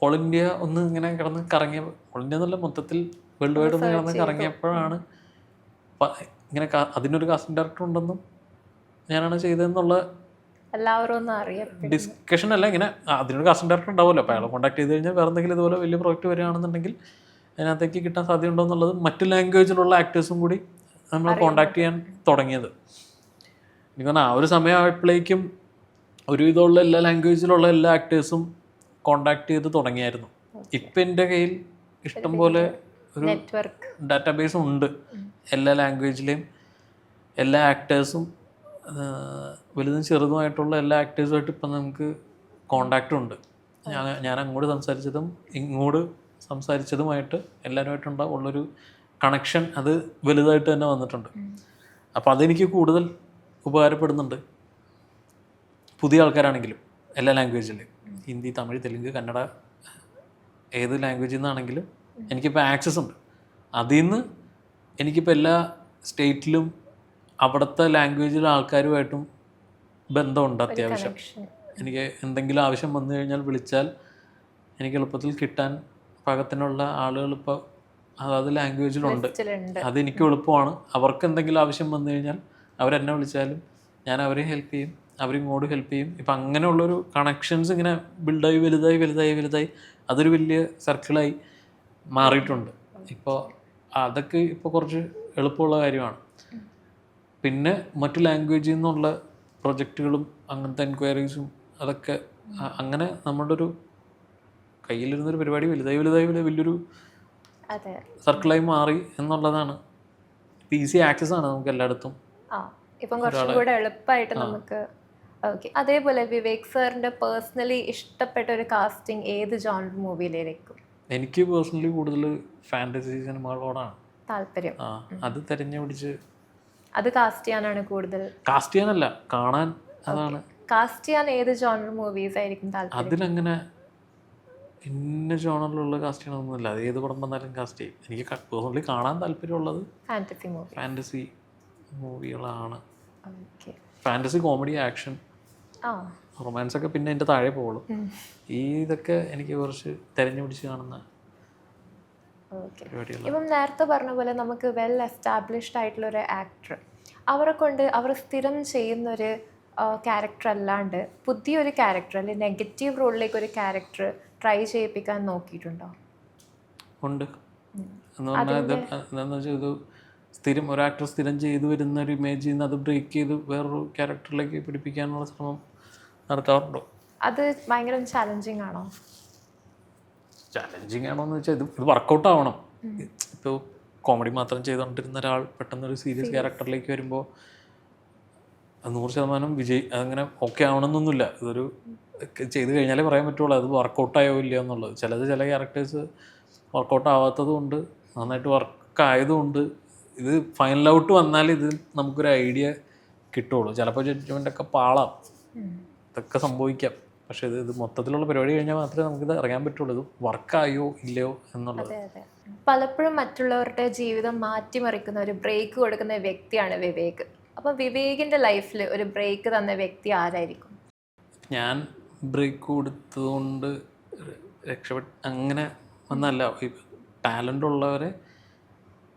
Speaker 2: ഓൾ ഇന്ത്യ ഒന്ന് ഇങ്ങനെ കിടന്ന് കറങ്ങിയ, ഓൾ ഇന്ത്യ എന്നല്ല മൊത്തത്തിൽ വേൾഡ് വൈഡ് ഒന്ന് കിടന്ന് കറങ്ങിയപ്പോഴാണ് ഇങ്ങനെ അതിനൊരു കാസ്റ്റിംഗ് ഡയറക്ടർ ഉണ്ടെന്നും ഞാനാണ് ചെയ്തതെന്നുള്ള ഡിസ്കഷൻ അല്ല. ഇങ്ങനെ അതിനൊരു കാസ്റ്റിംഗ് ഡയറക്ടർ ഉണ്ടാവുമല്ലോ, അപ്പോൾ അയാളെ കോൺടാക്ട് ചെയ്ത് കഴിഞ്ഞാൽ വേറെ എന്തെങ്കിലും ഇതുപോലെ വലിയ പ്രോജക്റ്റ് വരികയാണെന്നുണ്ടെങ്കിൽ അതിനകത്തേക്ക് കിട്ടാൻ സാധ്യതയുണ്ടോ എന്നുള്ളത് മറ്റ് ലാംഗ്വേജിലുള്ള ആക്ടേഴ്സും കൂടി നമ്മൾ കോൺടാക്ട് ചെയ്യാൻ തുടങ്ങിയത്. എനിക്ക് പറഞ്ഞാൽ ആ ഒരു സമയമായപ്പോഴേക്കും ഒരുവിധമുള്ള എല്ലാ ലാംഗ്വേജിലുള്ള എല്ലാ ആക്ടേഴ്സും കോണ്ടാക്ട് ചെയ്ത് തുടങ്ങിയായിരുന്നു. ഇപ്പം എൻ്റെ കയ്യിൽ ഇഷ്ടംപോലെ ഒരു ഡാറ്റാബേസും ഉണ്ട്. എല്ലാ ലാംഗ്വേജിലെയും എല്ലാ ആക്ടേഴ്സും വലുതും ചെറുതുമായിട്ടുള്ള എല്ലാ ആക്ടേഴ്സുമായിട്ട് ഇപ്പം നമുക്ക് കോണ്ടാക്റ്റും ഉണ്ട്. ഞാൻ അങ്ങോട്ട് സംസാരിച്ചതും ഇങ്ങോട്ട് സംസാരിച്ചതുമായിട്ട് എല്ലാവരുമായിട്ടുള്ള ഉള്ളൊരു കണക്ഷൻ അത് വലുതായിട്ട് തന്നെ വന്നിട്ടുണ്ട്. അപ്പോൾ അതെനിക്ക് കൂടുതൽ ഉപകാരപ്പെടുന്നുണ്ട്. പുതിയ ആൾക്കാരാണെങ്കിലും എല്ലാ ലാംഗ്വേജിലും, ഹിന്ദി, തമിഴ്, തെലുങ്ക്, കന്നഡ, ഏത് ലാംഗ്വേജിൽ നിന്നാണെങ്കിലും എനിക്കിപ്പോൾ ആക്സസ് ഉണ്ട്. അതിൽ നിന്ന് എനിക്കിപ്പോൾ എല്ലാ സ്റ്റേറ്റിലും അവിടുത്തെ ലാംഗ്വേജിലെ ആൾക്കാരുമായിട്ടും ബന്ധമുണ്ട്. അത്യാവശ്യം എനിക്ക് എന്തെങ്കിലും ആവശ്യം വന്നു കഴിഞ്ഞാൽ വിളിച്ചാൽ എനിക്ക് എളുപ്പത്തിൽ കിട്ടാൻ പാകത്തിനുള്ള ആളുകൾ ഇപ്പോൾ അതാത് ലാംഗ്വേജിലുണ്ട്. അതെനിക്ക് എളുപ്പമാണ്. അവർക്ക് എന്തെങ്കിലും ആവശ്യം വന്നു കഴിഞ്ഞാൽ അവരെന്നെ വിളിച്ചാലും ഞാൻ അവരെ ഹെൽപ്പ് ചെയ്യും, അവരിങ്ങോട്ട് ഹെൽപ്പ് ചെയ്യും. ഇപ്പം അങ്ങനെയുള്ളൊരു കണക്ഷൻസ് ഇങ്ങനെ ബിൽഡായി വലുതായി അതൊരു വലിയ സർക്കിളായി മാറിയിട്ടുണ്ട്. ഇപ്പോൾ അതൊക്കെ ഇപ്പോൾ കുറച്ച് എളുപ്പമുള്ള കാര്യമാണ്. പിന്നെ മറ്റു ലാംഗ്വേജിൽ നിന്നുള്ള പ്രൊജക്റ്റുകളും അങ്ങനത്തെ എൻക്വയറീസും അതൊക്കെ അങ്ങനെ നമ്മുടെ ഒരു കയ്യിലിരുന്നൊരു പരിപാടി വലുതായി വലിയൊരു സർക്കിളായി മാറി എന്നുള്ളതാണ്. ഈസി ആക്സസ് ആണ് നമുക്ക് എല്ലായിടത്തും.
Speaker 1: ഇപ്പം കുറച്ചും കൂടെ എളുപ്പമായിട്ട് നമുക്ക്. ഓക്കെ, അതേപോലെ വിവേക് സാറിന്റെ പേഴ്സണലി ഇഷ്ടപ്പെട്ട ഒരു കാസ്റ്റിംഗ് ഏത് ജോണർ മൂവിയിലേക്കും?
Speaker 2: എനിക്ക് പേഴ്സണലി കൂടുതൽ ഫാന്റസി സിനിമകളോടാണ് താല്പര്യം. അത് തെരഞ്ഞു പിടിച്ച്
Speaker 1: അത് കാസ്റ്റ് ചെയ്യാനാണ് കൂടുതൽ.
Speaker 2: കാസ്റ്റ് ചെയ്യാനല്ല, കാണാൻ. അതാണ്
Speaker 1: കാസ്റ്റ് ചെയ്യാൻ ഏത് ജോണർ മൂവീസ് ആയിരിക്കും താല്പര്യം?
Speaker 2: അതിനങ്ങനെ ഇന്ന ജോണറിലുള്ള കാസ്റ്റ് ചെയ്യണമെന്നില്ല. അത് ഏത് പടം വന്നാലും കാസ്റ്റ് ചെയ്യും. എനിക്ക് പേഴ്സണലി കാണാൻ താല്പര്യമുള്ളത് ഫാന്റസി മൂവികളാണ്. ഫാന്റസി, കോമഡി, ആക്ഷൻ, റൊമാൻസ് ഒക്കെ പിന്നെ എൻ്റെ താഴെ പോകുള്ളൂ. ഇതൊക്കെ എനിക്ക് കുറച്ച് തെരഞ്ഞു പിടിച്ച് കാണുന്ന പരിപാടികളാണ്.
Speaker 1: ഇപ്പം നേരത്തെ പറഞ്ഞ പോലെ നമുക്ക് വെൽ എസ്റ്റാബ്ലിഷ്ഡ് ആയിട്ടുള്ള ഒരു ആക്ടർ, അവരെ കൊണ്ട് അവർ സ്ഥിരം ചെയ്യുന്നൊരു ക്യാരക്ടർ അല്ലാണ്ട് പുതിയൊരു ക്യാരക്ടർ അല്ലെങ്കിൽ നെഗറ്റീവ് റോളിലേക്ക് ഒരു ക്യാരക്ടർ ട്രൈ ചെയ്യിപ്പിക്കാൻ നോക്കിയിട്ടുണ്ടോ?
Speaker 2: ഉണ്ട്. എന്ന് പറഞ്ഞാൽ എന്താണെന്ന് വെച്ചാൽ ഇത് സ്ഥിരം ഒരു ആക്ടർ സ്ഥിരം ചെയ്തു വരുന്ന ഒരു ഇമേജിൽ നിന്ന് അത് ബ്രേക്ക് ചെയ്ത് വേറൊരു ക്യാരക്ടറിലേക്ക് പിടിപ്പിക്കാനുള്ള ശ്രമം നടത്താറുണ്ടോ?
Speaker 1: അത് ഭയങ്കര ചാലഞ്ചിങ് ആണോ?
Speaker 2: ചാലഞ്ചിങ് ആണോ എന്ന് വെച്ചാൽ ഇത് വർക്കൗട്ട് ആവണം. ഇപ്പോൾ കോമഡി മാത്രം ചെയ്തുകൊണ്ടിരുന്ന ഒരാൾ പെട്ടെന്നൊരു സീരിയസ് ക്യാരക്ടറിലേക്ക് വരുമ്പോൾ 100% അതങ്ങനെ ഓക്കെ ആവണമെന്നൊന്നുമില്ല. ഇതൊരു ചെയ്ത് കഴിഞ്ഞാലേ പറയാൻ പറ്റുള്ളൂ അത് വർക്കൗട്ടായോ ഇല്ലയോ എന്നുള്ളത്. ചില ക്യാരക്ടേഴ്സ് വർക്കൗട്ട് ആവാത്തത് കൊണ്ട്, നന്നായിട്ട് വർക്കായതുകൊണ്ട് ഇത് ഫൈനൽ ഔട്ട് വന്നാൽ ഇത് നമുക്കൊരു ഐഡിയ കിട്ടുള്ളൂ. ചിലപ്പോൾ ജഡ്ജ്മെൻ്റൊക്കെ പാളാം, ഇതൊക്കെ സംഭവിക്കാം. പക്ഷേ ഇത് മൊത്തത്തിലുള്ള പരിപാടി കഴിഞ്ഞാൽ മാത്രമേ നമുക്കിത് അറിയാൻ പറ്റുള്ളൂ ഇത് വർക്കായോ ഇല്ലയോ എന്നുള്ളത്.
Speaker 1: പലപ്പോഴും മറ്റുള്ളവരുടെ ജീവിതം മാറ്റിമറിക്കുന്ന ഒരു ബ്രേക്ക് കൊടുക്കുന്ന വ്യക്തിയാണ് വിവേക്. അപ്പോൾ വിവേകിൻ്റെ ലൈഫിൽ ഒരു ബ്രേക്ക് തന്ന വ്യക്തി ആരായിരിക്കും?
Speaker 2: ഞാൻ ബ്രേക്ക് കൊടുത്തതുകൊണ്ട് അങ്ങനെ ഒന്നല്ല. ഈ ടാലൻ്റ് ഉള്ളവരെ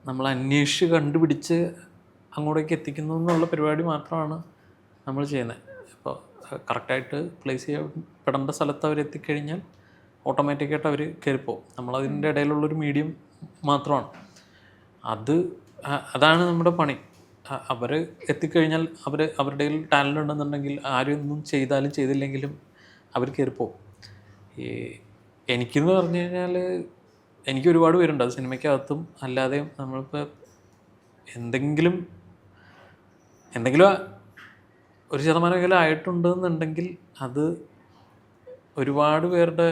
Speaker 2: നമ്മൾ അന്വേഷിച്ച് കണ്ടുപിടിച്ച് അങ്ങോട്ടേക്ക് എത്തിക്കുന്നു എന്നുള്ള പരിപാടി മാത്രമാണ് നമ്മൾ ചെയ്യുന്നത്. ഇപ്പോൾ കറക്റ്റായിട്ട് പ്ലേസ് ചെയ്യപ്പെടേണ്ട സ്ഥലത്ത് അവർ എത്തിക്കഴിഞ്ഞാൽ ഓട്ടോമാറ്റിക്കായിട്ട് അവർ കയറിപ്പോവും. നമ്മളതിൻ്റെ ഇടയിലുള്ളൊരു മീഡിയം മാത്രമാണ്. അതാണ് നമ്മുടെ പണി. അവർ എത്തിക്കഴിഞ്ഞാൽ അവരുടെ ടാലൻ്റ് ഉണ്ടെന്നുണ്ടെങ്കിൽ ആരും ഒന്നും ചെയ്താലും ചെയ്തില്ലെങ്കിലും അവർ കയറിപ്പോവും. ഈ എനിക്കെന്ന് പറഞ്ഞു കഴിഞ്ഞാൽ എനിക്ക് ഒരുപാട് പേരുണ്ട്, അത് സിനിമയ്ക്കകത്തും അല്ലാതെയും. നമ്മളിപ്പോൾ എന്തെങ്കിലും ഒരു ശതമാനമെങ്കിലും ആയിട്ടുണ്ടെന്നുണ്ടെങ്കിൽ അത് ഒരുപാട് പേരുടെ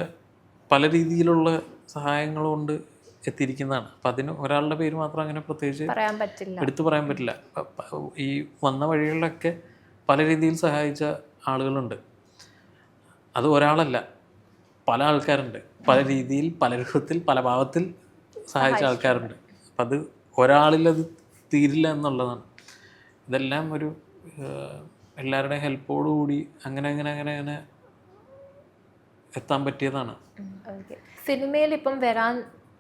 Speaker 2: പല രീതിയിലുള്ള സഹായങ്ങൾ കൊണ്ട് എത്തിയിരിക്കുന്നതാണ്. അപ്പം അതിന് ഒരാളുടെ പേര് മാത്രം അങ്ങനെ പ്രത്യേകിച്ച് എടുത്തു പറയാൻ പറ്റില്ല. ഈ വന്ന വഴികളിലൊക്കെ പല രീതിയിൽ സഹായിച്ച ആളുകളുണ്ട്. അത് ഒരാളല്ല, പല ആൾക്കാരുണ്ട്. പല രീതിയിൽ, പല രൂപത്തിൽ, പല ഭാവത്തിൽ സഹായിച്ച ആൾക്കാരുണ്ട്. അപ്പം അത് ഒരാളിലത് തീരില്ല എന്നുള്ളതാണ്. ഇതെല്ലാം ഒരു എല്ലാവരുടെയും ഹെൽപ്പോടുകൂടി അങ്ങനെ എത്താൻ പറ്റിയതാണ്.
Speaker 1: സിനിമയിൽ ഇപ്പം വരാൻ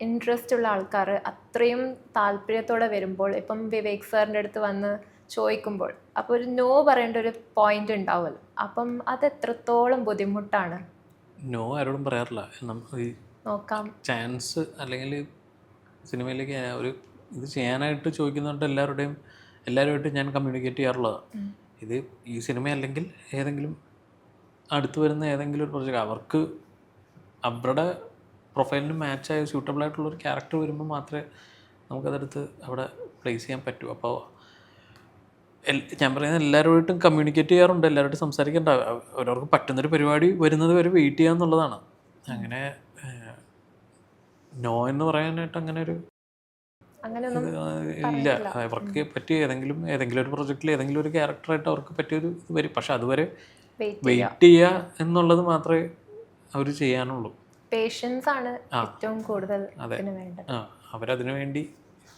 Speaker 1: ഇൻട്രസ്റ്റ് ഉള്ള ആൾക്കാർ അത്രയും താല്പര്യത്തോടെ വരുമ്പോൾ, ഇപ്പം വിവേക് സാറിൻ്റെ അടുത്ത് വന്ന് ചോദിക്കുമ്പോൾ അപ്പോൾ ഒരു നോ പറയേണ്ട ഒരു പോയിന്റ് ഉണ്ടാവുമല്ലോ. അപ്പം അത് എത്രത്തോളം ബുദ്ധിമുട്ടാണ്?
Speaker 2: നോ ആരോടും പറയാറില്ല.
Speaker 1: നോക്കാം
Speaker 2: ചാൻസ് അല്ലെങ്കിൽ സിനിമയിലേക്ക് ഒരു ഇത് ചെയ്യാനായിട്ട് ചോദിക്കുന്നുണ്ട് എല്ലാവരുമായിട്ട് ഞാൻ കമ്മ്യൂണിക്കേറ്റ് ചെയ്യാറുള്ളതാണ്. ഇത് ഈ സിനിമ അല്ലെങ്കിൽ ഏതെങ്കിലും അടുത്ത് വരുന്ന ഏതെങ്കിലും ഒരു പ്രൊജക്റ്റ് അവർക്ക് അവരുടെ പ്രൊഫൈലിന് മാച്ചായ സ്യൂട്ടബിൾ ആയിട്ടുള്ളൊരു ക്യാരക്ടർ വരുമ്പോൾ മാത്രമേ നമുക്കതെടുത്ത് അവിടെ പ്ലേസ് ചെയ്യാൻ പറ്റൂ. അപ്പോൾ ഞാൻ പറയുന്നത് എല്ലാവരുമായിട്ടും കമ്മ്യൂണിക്കേറ്റ് ചെയ്യാറുണ്ട്, എല്ലാവരുമായിട്ടും സംസാരിക്കേണ്ട. അവരവർക്ക് പറ്റുന്നൊരു പരിപാടി വരുന്നത് വരെ വെയിറ്റ് ചെയ്യുക എന്നുള്ളതാണ്. അങ്ങനെ നോ എന്ന് പറയാനായിട്ട് അങ്ങനെ ഇല്ല. അവർക്ക് പറ്റിയ ഏതെങ്കിലും ഒരു പ്രൊജക്റ്റിൽ ഏതെങ്കിലും ഒരു ക്യാരക്ടറായിട്ട് അവർക്ക് പറ്റിയൊരു ഇത് വരും. പക്ഷെ അതുവരെ വെയിറ്റ് ചെയ്യുക എന്നുള്ളത് മാത്രമേ അവർ ചെയ്യാനുള്ളൂ.
Speaker 1: പേഷ്യൻസ് ആണ് ഏറ്റവും കൂടുതൽ.
Speaker 2: അവരതിനു വേണ്ടി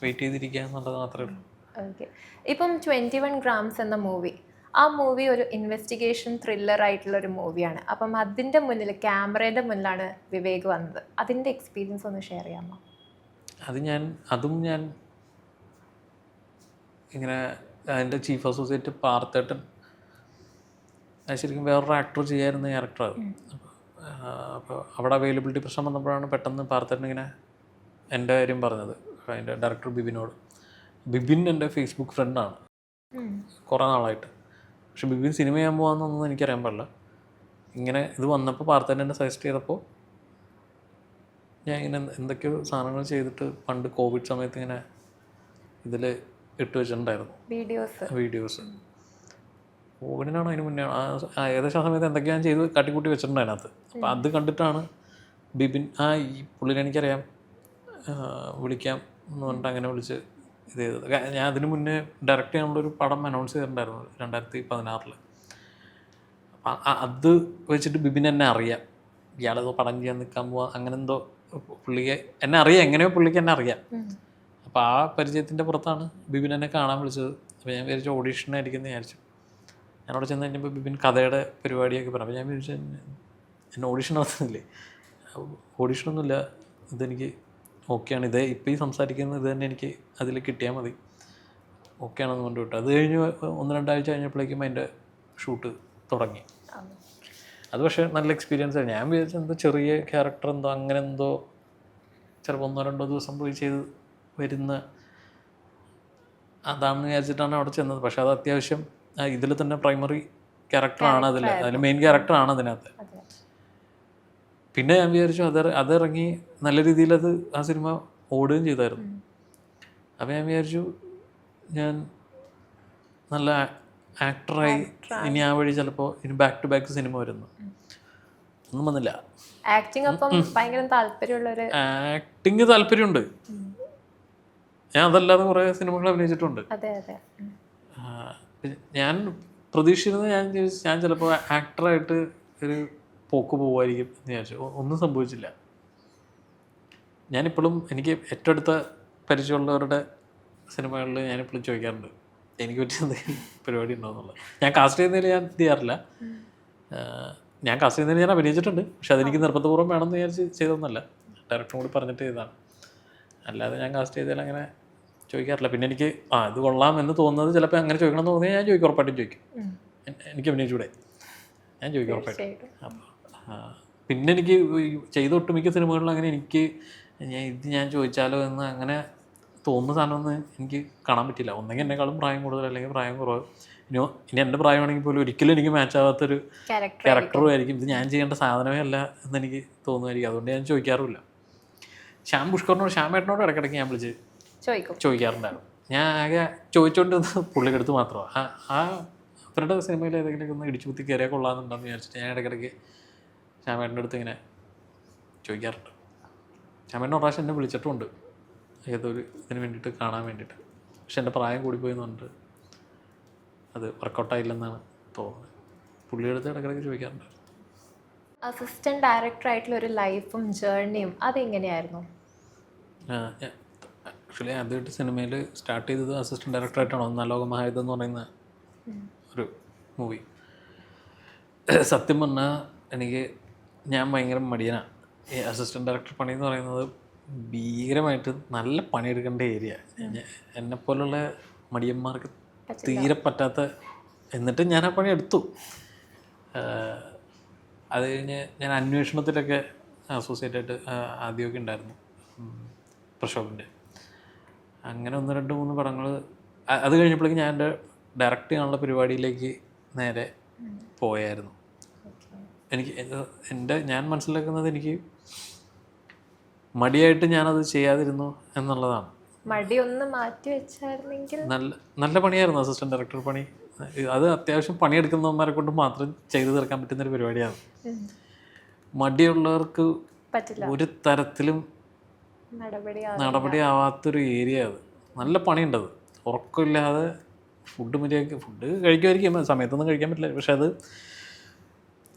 Speaker 2: വെയിറ്റ് ചെയ്തിരിക്കുക എന്നുള്ളത് മാത്രമേ ഉള്ളൂ.
Speaker 1: ഓക്കെ. ഇപ്പം 21 ഗ്രാംസ് എന്ന മൂവി, ആ മൂവി ഒരു ഇൻവെസ്റ്റിഗേഷൻ ത്രില്ലർ ആയിട്ടുള്ള ഒരു മൂവിയാണ്. അപ്പം അതിൻ്റെ മുന്നിൽ, ക്യാമറയുടെ മുന്നിലാണ് വിവേക് വന്നത്. അതിൻ്റെ എക്സ്പീരിയൻസ് ഒന്ന് ഷെയർ ചെയ്യാമോ?
Speaker 2: അതും ഞാൻ ഇങ്ങനെ അതിൻ്റെ ചീഫ് അസോസിയേറ്റ് പാർത്തേട്ടൻ ശരിക്കും വേറൊരു ആക്ടർ ചെയ്യായിരുന്ന ക്യാരക്ടറാണ്. അപ്പോൾ അവിടെ അവൈലബിലിറ്റി പ്രശ്നം വന്നപ്പോഴാണ് പെട്ടെന്ന് പാർത്തേട്ടൻ ഇങ്ങനെ എൻ്റെ കാര്യം പറഞ്ഞത്, അതിൻ്റെ ഡയറക്ടർ ബിബിനോട്. ബിബിൻ എൻ്റെ ഫേസ്ബുക്ക് ഫ്രണ്ടാണ് കുറേ നാളായിട്ട്. പക്ഷെ ബിബിൻ സിനിമ ചെയ്യാൻ പോകാമെന്നൊന്നും എനിക്കറിയാൻ പാടില്ല. ഇങ്ങനെ ഇത് വന്നപ്പോൾ പാർത്തേട്ടൻ എന്നെ സജസ്റ്റ് ചെയ്തപ്പോൾ ഞാൻ ഇങ്ങനെ എന്തൊക്കെയോ സാധനങ്ങൾ ചെയ്തിട്ട് പണ്ട് കോവിഡ് സമയത്ത് ഇങ്ങനെ ഇതിൽ ഇട്ട് വെച്ചിട്ടുണ്ടായിരുന്നു വീഡിയോസ്. കോവിഡിനാണോ അതിന് മുന്നേ ഏകദേശം ആ സമയത്ത് എന്തൊക്കെയോ ഞാൻ ചെയ്ത് കാട്ടിക്കൂട്ടി വെച്ചിട്ടുണ്ട് അതിനകത്ത്. അപ്പോൾ അത് കണ്ടിട്ടാണ് ബിബിൻ ഈ പുള്ളിനെ എനിക്കറിയാം, വിളിക്കാം എന്ന് പറഞ്ഞിട്ട് അങ്ങനെ വിളിച്ച് ഇത് ചെയ്തത്. ഞാൻ അതിന് മുന്നേ ഡയറക്റ്റ് ചെയ്യാനുള്ളൊരു പടം അനൗൺസ് ചെയ്തിട്ടുണ്ടായിരുന്നു 2016. അപ്പം അത് വെച്ചിട്ട് ബിബിൻ എന്നെ അറിയാം, ഇയാളെന്തോ പടം ചെയ്യാൻ നിൽക്കാൻ പോവാ, അങ്ങനെ എന്തോ പുള്ളിക്ക് എന്നെ അറിയാം, എങ്ങനെയോ പുള്ളിക്ക് എന്നെ അറിയാം. അപ്പോൾ ആ പരിചയത്തിൻ്റെ പുറത്താണ് ബിബിൻ എന്നെ കാണാൻ വിളിച്ചത്. അപ്പോൾ ഞാൻ വിചാരിച്ചു ഓഡീഷനായിരിക്കും എന്ന് വിചാരിച്ചു. ഞാനവിടെ ചെന്ന് കഴിഞ്ഞപ്പോൾ ബിബിൻ കഥയുടെ പരിപാടിയൊക്കെ പറഞ്ഞു. അപ്പോൾ ഞാൻ വിചാരിച്ചു എന്നെ ഓഡീഷൻ നടത്തുന്നില്ലേ? ഓഡീഷനൊന്നുമില്ല, ഇതെനിക്ക് ഓക്കെയാണ്, ഇപ്പോൾ ഈ സംസാരിക്കുന്നത് ഇത് തന്നെ എനിക്ക് അതിൽ കിട്ടിയാൽ മതി, ഓക്കെ ആണെന്ന് കൊണ്ട് വിട്ടു. അത് കഴിഞ്ഞ് 1-2 ആഴ്ച കഴിഞ്ഞപ്പോഴേക്കും അതിൻ്റെ ഷൂട്ട് തുടങ്ങി. അത് പക്ഷേ നല്ല എക്സ്പീരിയൻസ് ആയിരുന്നു. ഞാൻ വിചാരിച്ചത് എന്തോ ചെറിയ ക്യാരക്ടർ എന്തോ അങ്ങനെ എന്തോ ചിലപ്പോൾ 1-2 ദിവസം പോയി ചെയ്ത് വരുന്ന അതാണെന്ന് വിചാരിച്ചിട്ടാണ് അവിടെ ചെന്നത്. പക്ഷെ അത് അത്യാവശ്യം ഇതിൽ തന്നെ പ്രൈമറി ക്യാരക്ടറാണ്, അതിൽ മെയിൻ ക്യാരക്ടറാണ് അതിനകത്ത്. പിന്നെ ഞാൻ വിചാരിച്ചു അതിറങ്ങി നല്ല രീതിയിൽ ആ സിനിമ ഓടുകയും ചെയ്തായിരുന്നു. അപ്പോൾ ഞാൻ വിചാരിച്ചു ഞാൻ നല്ല ആക്ടറായി ഇനി ആ വഴി ചിലപ്പോൾ ഇനി ബാക്ക് ടു ബാക്ക് സിനിമ വരുന്നു. ഒന്നും വന്നില്ല. ആക്ടിങ് താല്പര്യമുണ്ട്. ഞാൻ അതല്ലാതെ കുറേ സിനിമകൾ അഭിനയിച്ചിട്ടുണ്ട്. ഞാൻ പ്രതീക്ഷിച്ചിരുന്നത് ഞാൻ ചിലപ്പോൾ ആക്ടറായിട്ട് ഒരു പോക്ക് പോവുമായിരിക്കും എന്ന് വിചാരിച്ചു. ഒന്നും സംഭവിച്ചില്ല. ഞാനിപ്പോഴും എനിക്ക് ഏറ്റവും അടുത്ത പരിചയമുള്ളവരുടെ സിനിമകളിൽ ഞാനിപ്പോഴും ചോദിക്കാറുണ്ട് എനിക്ക് പറ്റിയ എന്തെങ്കിലും പരിപാടി ഉണ്ടോ എന്നുള്ളത്. ഞാൻ കാസ്റ്റ് ചെയ്യുന്നതിൽ ഞാൻ ഇത് ചെയ്യാറില്ല. ഞാൻ കാസ്റ്റ് ചെയ്യുന്നതിൽ ഞാൻ അഭിനയിച്ചിട്ടുണ്ട്, പക്ഷെ അതെനിക്ക് നിർബന്ധപൂർവ്വം വേണമെന്ന് വിചാരിച്ച് ചെയ്തൊന്നുമല്ല, ഡയറക്ടറും കൂടി പറഞ്ഞിട്ട് ചെയ്തതാണ്. അല്ലാതെ ഞാൻ കാസ്റ്റ് ചെയ്തതിൽ അങ്ങനെ ചോദിക്കാറില്ല. പിന്നെ എനിക്ക് ഇത് കൊള്ളാം എന്ന് തോന്നുന്നത് ചിലപ്പോൾ അങ്ങനെ ചോദിക്കണം എന്ന് തോന്നിയാൽ ഞാൻ ചോദിക്കും, ഉറപ്പായിട്ടും ചോദിക്കും. എനിക്ക് അഭിനയിച്ചൂടെ, ഞാൻ ചോദിക്കും ഉറപ്പായിട്ടും. അപ്പോൾ പിന്നെ എനിക്ക് ചെയ്ത ഒട്ടുമിക്ക സിനിമകളിൽ അങ്ങനെ എനിക്ക് ഞാൻ ചോദിച്ചാലോ എന്ന് അങ്ങനെ തോന്നുന്ന സാധനമൊന്നും എനിക്ക് കാണാൻ പറ്റില്ല. ഒന്നെങ്കിൽ എന്നെക്കാളും പ്രായം കൂടുതൽ, അല്ലെങ്കിൽ പ്രായം കുറവ്. ഇനി എൻ്റെ പ്രായമാണെങ്കിൽ പോലും ഒരിക്കലും എനിക്ക് മാച്ച് ആവാത്തൊരു ക്യാരക്ടറും ആയിരിക്കും. ഇത് ഞാൻ ചെയ്യേണ്ട സാധനമേ അല്ല എന്നെനിക്ക് തോന്നുമായിരിക്കും. അതുകൊണ്ട് ഞാൻ ചോദിക്കാറുമില്ല. ശ്യാം പുഷ്കറിനോട്, ശ്യാമേട്ടനോട് ഇടയ്ക്കിടയ്ക്ക് ഞാൻ വിളിച്ച് ചോദിക്കാറുണ്ടായിരുന്നു. ഞാൻ ആകെ ചോദിച്ചുകൊണ്ടിരുന്നത് പുള്ളിയുടെ അടുത്ത് മാത്രമാണ്. അവരുടെ സിനിമയിൽ ഏതെങ്കിലും ഒന്ന് ഇടിച്ചു കുത്തി കയറിയാൽ കൊള്ളാമെന്നുണ്ടെന്ന് വിചാരിച്ചിട്ട് ഞാൻ ഇടയ്ക്കിടയ്ക്ക് ശ്യാമേട്ടൻ്റെ അടുത്ത് ഇങ്ങനെ ചോദിക്കാറുണ്ട്. ശ്യാമേട്ടൻ ഒരു പ്രാവശ്യം എന്നെ വിളിച്ചിട്ടുമുണ്ട് ഏതൊരു ഇതിന് വേണ്ടിയിട്ട്, കാണാൻ വേണ്ടിയിട്ട്. പക്ഷെ എൻ്റെ പ്രായം കൂടിപ്പോയി എന്ന് പറഞ്ഞിട്ട് അത് വർക്കൗട്ടായില്ലെന്നാണ് തോന്നുന്നത്. പുള്ളിയുടെ അടുത്ത് ഇടയ്ക്കിടയ്ക്ക് ചോദിക്കാറുണ്ട്.
Speaker 1: അസിസ്റ്റന്റ് ഡയറക്ടറായിട്ടുള്ള ഒരു ലൈഫും ജേർണിയും അതെങ്ങനെയായിരുന്നു?
Speaker 2: ആക്ച്വലി ആദ്യമായിട്ട് സിനിമയിൽ സ്റ്റാർട്ട് ചെയ്തത് അസിസ്റ്റന്റ് ഡയറക്ടറായിട്ടാണ്. ഒന്നാം ലോക മഹായുദ്ധം എന്ന് പറയുന്ന ഒരു മൂവി. സത്യം പറഞ്ഞാൽ ഞാൻ ഭയങ്കര മടിയനാണ്. ഈ അസിസ്റ്റന്റ് ഡയറക്ടർ പണി എന്ന് പറയുന്നത് ഭീകരമായിട്ട് നല്ല പണിയെടുക്കേണ്ട ഏരിയ. എന്നെപ്പോലുള്ള മടിയന്മാർക്ക് തീരെ പറ്റാത്ത, എന്നിട്ട് ഞാൻ ആ പണി എടുത്തു. അത് കഴിഞ്ഞ് ഞാൻ അന്വേഷണത്തിലൊക്കെ അസോസിയേറ്റായിട്ട് ആദ്യമൊക്കെ ഉണ്ടായിരുന്നു, പ്രക്ഷോഭിൻ്റെ. അങ്ങനെ 1, 2, 3 പടങ്ങൾ. അത് കഴിഞ്ഞപ്പോഴേക്കും ഞാൻ എൻ്റെ ഡയറക്റ്റ് ചെയ്യാനുള്ള പരിപാടിയിലേക്ക് നേരെ പോയായിരുന്നു. ഞാൻ മനസ്സിലാക്കുന്നത് എനിക്ക് മടിയായിട്ട് ഞാനത് ചെയ്യാതിരുന്നു എന്നുള്ളതാണ്.
Speaker 1: മടി ഒന്ന് മാറ്റി വെച്ചായിരുന്നെങ്കിൽ
Speaker 2: നല്ല പണിയായിരുന്നു അസിസ്റ്റന്റ് ഡയറക്ടർ പണി. അത് അത്യാവശ്യം പണിയെടുക്കുന്നവന്മാരെ കൊണ്ട് മാത്രം ചെയ്തു തീർക്കാൻ പറ്റുന്നൊരു പരിപാടിയാണ്. മടിയുള്ളവർക്ക് ഒരു തരത്തിലും നടപടിയാവാത്തൊരു ഏരിയ അത്. നല്ല പണിയുണ്ടത്. ഉറക്കമില്ലാതെ ഫുഡ് കഴിക്കുമായിരിക്കും, സമയത്തൊന്നും കഴിക്കാൻ പറ്റില്ല. പക്ഷെ അത്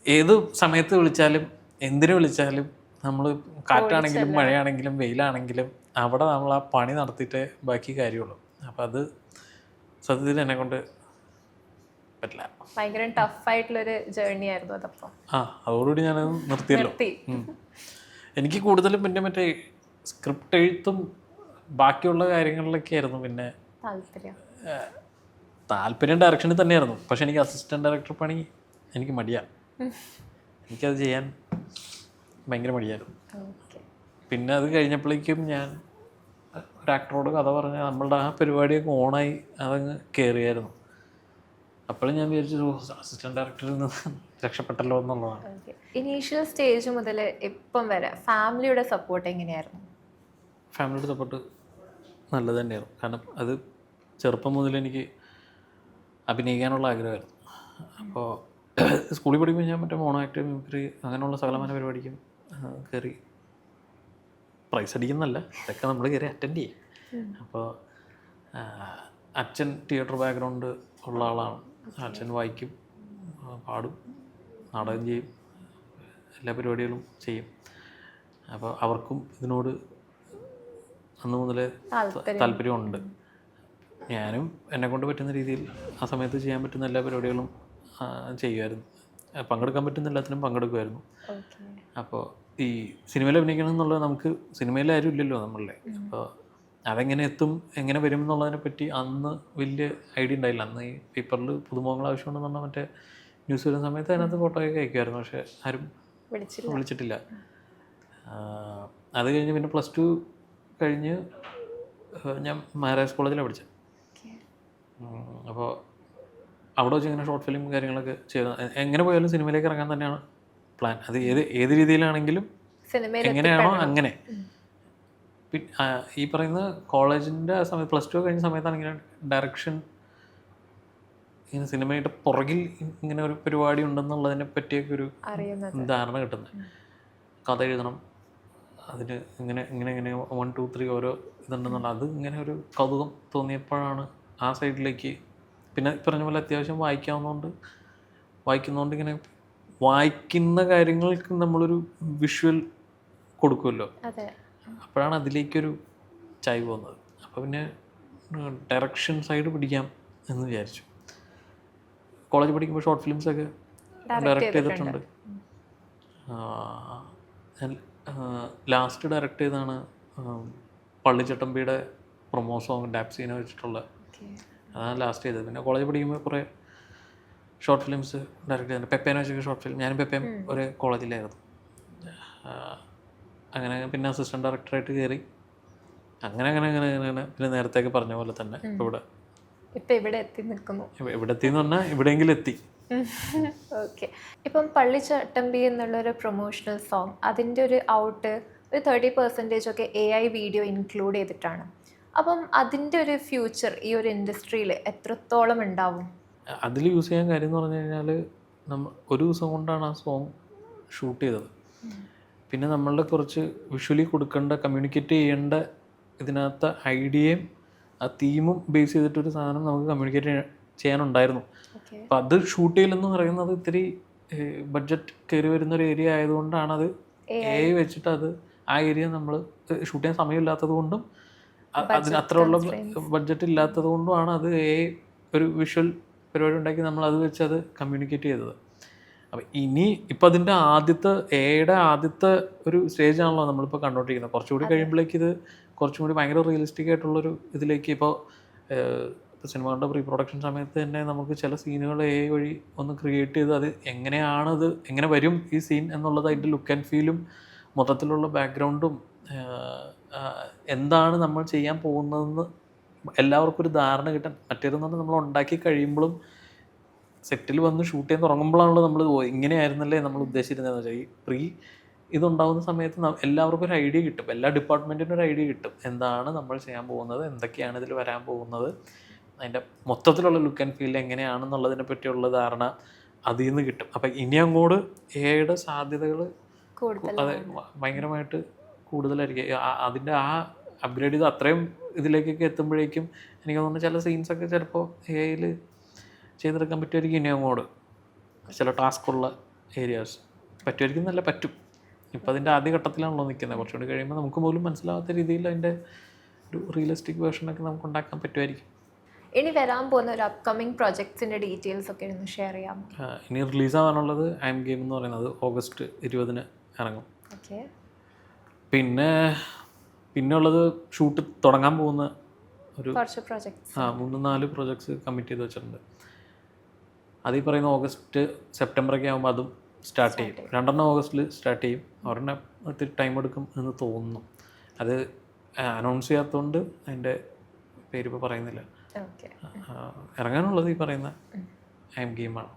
Speaker 2: ഏത് സമയത്ത് വിളിച്ചാലും എന്തിനു വിളിച്ചാലും നമ്മൾ കാറ്റാണെങ്കിലും മഴയാണെങ്കിലും വെയിലാണെങ്കിലും അവിടെ നമ്മൾ ആ പണി നടത്തിയിട്ടേ ബാക്കി കാര്യമുള്ളൂ. അപ്പം അത് സത്യത്തിൽ എന്നെ കൊണ്ട് പറ്റില്ല.
Speaker 1: ഭയങ്കര ടഫായിട്ടുള്ളൊരു ജേർണി ആയിരുന്നു അതപ്പം.
Speaker 2: അതോടുകൂടി ഞാനത് നിർത്തിയല്ലോ. എനിക്ക് കൂടുതലും പിന്നെ മറ്റേ സ്ക്രിപ്റ്റ് എഴുത്തും ബാക്കിയുള്ള കാര്യങ്ങളിലൊക്കെ ആയിരുന്നു പിന്നെ താല്പര്യം. ഡയറക്ഷനിൽ തന്നെയായിരുന്നു. പക്ഷെ എനിക്ക് അസിസ്റ്റന്റ് ഡയറക്ടർ പണി എനിക്ക് മടിയാണ്. എനിക്കത് ചെയ്യാൻ ഭയങ്കര മടിയായിരുന്നു. പിന്നെ അത് കഴിഞ്ഞപ്പോഴേക്കും ഞാൻ ഒരു ആക്ടറോട് കഥ പറഞ്ഞ നമ്മളുടെ ആ പരിപാടിയൊക്കെ ഓണായി അതങ്ങ് കയറിയായിരുന്നു. അപ്പോഴും ഞാൻ വിചാരിച്ചു അസിസ്റ്റന്റ് ഡയറക്ടറിൽ നിന്ന് രക്ഷപ്പെട്ടല്ലോ എന്നുള്ളതാണ്.
Speaker 1: ഇനീഷ്യൽ സ്റ്റേജ് മുതൽ ഇപ്പം വരെ ഫാമിലിയുടെ സപ്പോർട്ട് എങ്ങനെയായിരുന്നു?
Speaker 2: ഫാമിലിയുടെ സപ്പോർട്ട് നല്ലത് തന്നെയായിരുന്നു. കാരണം അത് ചെറുപ്പം മുതൽ എനിക്ക് അഭിനയിക്കാനുള്ള ആഗ്രഹമായിരുന്നു. അപ്പോൾ സ്കൂളിൽ പഠിക്കുമ്പോൾ ഞാൻ മറ്റേ മോണോ ആക്ട്, മിമിക്രി അങ്ങനെയുള്ള സകലമാന പരിപാടിക്കും കയറി. പ്രൈസ് അടിക്കുന്നല്ല, ഇതൊക്കെ നമ്മൾ കയറി അറ്റൻഡ് ചെയ്യും. അപ്പോൾ അച്ഛൻ തിയേറ്റർ ബാക്ക്ഗ്രൗണ്ട് ഉള്ള ആളാണ്. അച്ഛൻ വായിക്കും, പാടും, നാടകം ചെയ്യും, എല്ലാ പരിപാടികളും ചെയ്യും. അപ്പോൾ അവർക്കും ഇതിനോട് അന്ന് മുതലേ താല്പര്യമുണ്ട്. ഞാനും എന്നെക്കൊണ്ട് പറ്റുന്ന രീതിയിൽ ആ സമയത്ത് ചെയ്യാൻ പറ്റുന്ന എല്ലാ പരിപാടികളും ചെയ്യുമായിരുന്നു. പങ്കെടുക്കാൻ പറ്റുന്ന എല്ലാത്തിനും പങ്കെടുക്കുമായിരുന്നു. അപ്പോൾ ഈ സിനിമയിൽ അഭിനയിക്കണം എന്നുള്ളത് നമുക്ക് സിനിമയിലാരും ഇല്ലല്ലോ നമ്മളുടെ. അപ്പോൾ അതെങ്ങനെ എത്തും, എങ്ങനെ വരും എന്നുള്ളതിനെ പറ്റി അന്ന് വലിയ ഐഡിയ ഉണ്ടായില്ല. അന്ന് ഈ പേപ്പറിൽ പുതുമുഖങ്ങൾ ആവശ്യമുണ്ടെന്ന് പറഞ്ഞാൽ മറ്റേ ന്യൂസ് വരുന്ന സമയത്ത് അതിനകത്ത് ഫോട്ടോയൊക്കെ അയക്കുമായിരുന്നു. പക്ഷേ ആരും വിളിച്ചിട്ടില്ല. അത് കഴിഞ്ഞ് പിന്നെ +2 കഴിഞ്ഞ് ഞാൻ മഹാരാജ് കോളേജിലാണ് പഠിച്ചത്. അപ്പോൾ അവിടെ വെച്ച് ഇങ്ങനെ ഷോർട്ട് ഫിലിം കാര്യങ്ങളൊക്കെ ചെയ്ത് എങ്ങനെ പോയാലും സിനിമയിലേക്ക് ഇറങ്ങാൻ തന്നെയാണ് പ്ലാൻ. അത് ഏത് രീതിയിലാണെങ്കിലും എങ്ങനെയാണോ അങ്ങനെ. ഈ പറയുന്ന കോളേജിൻ്റെ ആ സമയത്ത് +2 കഴിഞ്ഞ സമയത്താണെങ്കിൽ ഡയറക്ഷൻ ഇങ്ങനെ സിനിമയുടെ പുറകിൽ ഇങ്ങനെ ഒരു പരിപാടി ഉണ്ടെന്നുള്ളതിനെ പറ്റിയൊക്കെ ഒരു ധാരണ കിട്ടുന്നത്. കഥ എഴുതണം, അതിന് ഇങ്ങനെ 1, 2, 3 ഓരോ ഇതുണ്ടെന്നുള്ള അത് ഇങ്ങനെ ഒരു കൗതുകം തോന്നിയപ്പോഴാണ് ആ സൈഡിലേക്ക്. പിന്നെ പറഞ്ഞ പോലെ അത്യാവശ്യം വായിക്കുന്നതുകൊണ്ട് ഇങ്ങനെ വായിക്കുന്ന കാര്യങ്ങൾക്ക് നമ്മളൊരു വിഷ്വൽ കൊടുക്കുമല്ലോ, അപ്പോഴാണ് അതിലേക്കൊരു ചായ് പോകുന്നത്. അപ്പോൾ പിന്നെ ഡയറക്ഷൻ സൈഡ് പിടിക്കാം എന്ന് വിചാരിച്ചു. കോളേജ് പഠിക്കുമ്പോൾ ഷോർട്ട് ഫിലിംസൊക്കെ ഡയറക്റ്റ് ചെയ്തിട്ടുണ്ട്. ലാസ്റ്റ് ഡയറക്റ്റ് ചെയ്താണ് പള്ളിച്ചട്ടമ്പിയുടെ പ്രൊമോ സോങ് ഡാപ്സീനെ വെച്ചിട്ടുള്ള
Speaker 1: ഓക്കെ.
Speaker 2: അതാണ് ലാസ്റ്റ് ചെയ്തത്. പിന്നെ കോളേജ് പഠിക്കുമ്പോൾ കുറേ ഷോർട്ട് ഫിലിംസ് ഡയറക്റ്റ് ചെയ്തിട്ടുണ്ട്. പെപ്പേനെ വെച്ചൊക്കെ ഷോർട്ട് ഫിലിം, ഞാനും പെപ്പയും ഒരു കോളേജിലായിരുന്നു. അങ്ങനെ പിന്നെ അസിസ്റ്റൻറ്റ് ഡയറക്ടറായിട്ട് കയറി. അങ്ങനെ പിന്നെ നേരത്തേക്ക് പറഞ്ഞ പോലെ തന്നെ ഇപ്പോൾ
Speaker 1: ഇവിടെ എത്തി നിൽക്കുന്നു.
Speaker 2: ഇവിടെ എത്തിയെന്ന് പറഞ്ഞാൽ എവിടെയെങ്കിലും എത്തി.
Speaker 1: ഓക്കെ. ഇപ്പം പള്ളിച്ചട്ടമ്പി എന്നുള്ളൊരു പ്രൊമോഷണൽ സോങ്, അതിൻ്റെ ഒരു ഔട്ട് ഒരു 30% ഒക്കെ AI വീഡിയോ ഇൻക്ലൂഡ് ചെയ്തിട്ടാണ്. അപ്പം അതിൻ്റെ ഒരു ഫ്യൂച്ചർ ഈ ഒരു ഇൻഡസ്ട്രിയിൽ എത്രത്തോളം ഉണ്ടാവും?
Speaker 2: അതിൽ യൂസ് ചെയ്യാൻ കാര്യം എന്ന് പറഞ്ഞു കഴിഞ്ഞാൽ ഒരു ദിവസം കൊണ്ടാണ് ആ സോങ് ഷൂട്ട് ചെയ്തത്. പിന്നെ നമ്മളുടെ കുറച്ച് വിഷ്വലി കൊടുക്കേണ്ട, കമ്മ്യൂണിക്കേറ്റ് ചെയ്യേണ്ട ഇതിനകത്ത് ഐഡിയയും ആ തീമും ബേസ് ചെയ്തിട്ടൊരു സാധനം നമുക്ക് കമ്മ്യൂണിക്കേറ്റ് ചെയ്യാനുണ്ടായിരുന്നു. അപ്പം അത് ഷൂട്ട് ചെയ്യലെന്ന് പറയുന്നത് ഇത്തിരി ബഡ്ജറ്റ് കയറി വരുന്നൊരു ഏരിയ ആയതുകൊണ്ടാണ് അത് AI വെച്ചിട്ട് ആ ഏരിയ നമ്മൾ ഷൂട്ട് ചെയ്യാൻ സമയമില്ലാത്തത് കൊണ്ടും അതിന് അത്രയുള്ള ബഡ്ജറ്റ് ഇല്ലാത്തത് കൊണ്ടുമാണ് അത് AI ഒരു വിഷ്വൽ പരിപാടി ഉണ്ടാക്കി നമ്മൾ അത് വെച്ച് അത് കമ്മ്യൂണിക്കേറ്റ് ചെയ്തത്. അപ്പം ഇപ്പം അതിൻ്റെ AIയുടെ ആദ്യത്തെ ഒരു സ്റ്റേജാണല്ലോ നമ്മളിപ്പോൾ കണ്ടുകൊണ്ടിരിക്കുന്നത്. കുറച്ചുകൂടി കഴിയുമ്പോഴേക്ക് ഇത് കുറച്ചും കൂടി ഭയങ്കര റിയലിസ്റ്റിക് ആയിട്ടുള്ളൊരു ഇതിലേക്ക് ഇപ്പോൾ സിനിമകളുടെ പ്രീ പ്രൊഡക്ഷൻ സമയത്ത് തന്നെ നമുക്ക് ചില സീനുകൾ AI വഴി ഒന്ന് ക്രിയേറ്റ് ചെയ്ത് അത് എങ്ങനെ വരും ഈ സീൻ എന്നുള്ളത്, അതിൻ്റെ ലുക്ക് ആൻഡ് ഫീലും മൊത്തത്തിലുള്ള ബാക്ക്ഗ്രൗണ്ടും എന്താണ് നമ്മൾ ചെയ്യാൻ പോകുന്നതെന്ന് എല്ലാവർക്കും ഒരു ധാരണ കിട്ടാൻ. മറ്റേതെന്ന് പറഞ്ഞാൽ നമ്മൾ ഉണ്ടാക്കി കഴിയുമ്പോഴും സെറ്റിൽ വന്ന് ഷൂട്ട് ചെയ്യാൻ തുടങ്ങുമ്പോഴാണല്ലോ നമ്മൾ ഇങ്ങനെയായിരുന്നല്ലേ നമ്മൾ ഉദ്ദേശിച്ചിരുന്നതെന്ന് വെച്ചാൽ ഈ ഇതുണ്ടാകുന്ന സമയത്ത് എല്ലാവർക്കും ഒരു ഐഡിയ കിട്ടും, എല്ലാ ഡിപ്പാർട്ട്മെൻറ്റിനും ഒരു ഐഡിയ കിട്ടും, എന്താണ് നമ്മൾ ചെയ്യാൻ പോകുന്നത്, എന്തൊക്കെയാണ് ഇതിൽ വരാൻ പോകുന്നത്, അതിൻ്റെ മൊത്തത്തിലുള്ള ലുക്ക് ആൻഡ് ഫീൽ എങ്ങനെയാണെന്നുള്ളതിനെ പറ്റിയുള്ള ധാരണ അതിൽ നിന്ന് കിട്ടും. അപ്പം ഇനി അങ്ങോട്ട് AIയുടെ സാധ്യതകൾ അതെ ഭയങ്കരമായിട്ട് കൂടുതലായിരിക്കും. അതിൻ്റെ അപ്ഗ്രേഡ് ചെയ്ത് അത്രയും ഇതിലേക്കൊക്കെ എത്തുമ്പോഴേക്കും എനിക്ക് തോന്നുന്നു ചില സീൻസൊക്കെ ചിലപ്പോൾ AIയിൽ ചെയ്തെടുക്കാൻ പറ്റുമായിരിക്കും. ഇനി അങ്ങോട്ട് ചില ടാസ്കുള്ള ഏരിയാസ് പറ്റുമായിരിക്കും, നല്ല പറ്റും. ഇപ്പം അതിൻ്റെ ആദ്യഘട്ടത്തിലാണല്ലോ നിൽക്കുന്നത്. കുറച്ചുകൂടി കഴിയുമ്പോൾ നമുക്ക് പോലും മനസ്സിലാവാത്ത രീതിയിൽ അതിൻ്റെ ഒരു റിയലിസ്റ്റിക് വേർഷനൊക്കെ നമുക്ക് ഉണ്ടാക്കാൻ പറ്റുമായിരിക്കും.
Speaker 1: ഇനി വരാൻ പോകുന്ന ഒരു അപ്കമിങ് പ്രൊജക്ട്സിൻ്റെ ഡീറ്റെയിൽസ് ഒക്കെ ഒന്ന് ഷെയർ ചെയ്യാമോ?
Speaker 2: ഇനി റിലീസാവാനുള്ളത് ഐ എം ഗെയിം എന്ന് പറയുന്നത് August 20 ഇറങ്ങും.
Speaker 1: ഓക്കെ.
Speaker 2: പിന്നെ ഉള്ളത് ഷൂട്ട് തുടങ്ങാൻ പോകുന്ന ഒരു
Speaker 1: കുറച്ച് പ്രൊജക്ട്സ്
Speaker 2: 3-4 പ്രൊജക്ട്സ് കമ്മിറ്റ് ചെയ്ത് വെച്ചിട്ടുണ്ട്. അത് ഈ പറയുന്ന August September ഒക്കെ ആകുമ്പോൾ അതും സ്റ്റാർട്ട് ചെയ്യും. 2 August സ്റ്റാർട്ട് ചെയ്യും. ഒരെണ്ണം ഒത്തിരി ടൈം എടുക്കും എന്ന് തോന്നുന്നു. അത് അനൗൺസ് ചെയ്യാത്തതുകൊണ്ട് അതിൻ്റെ പേര് ഇപ്പോൾ പറയുന്നില്ല. ഇറങ്ങാനുള്ളത് ഈ പറയുന്ന ഐ എം ഗെയിമാണ്.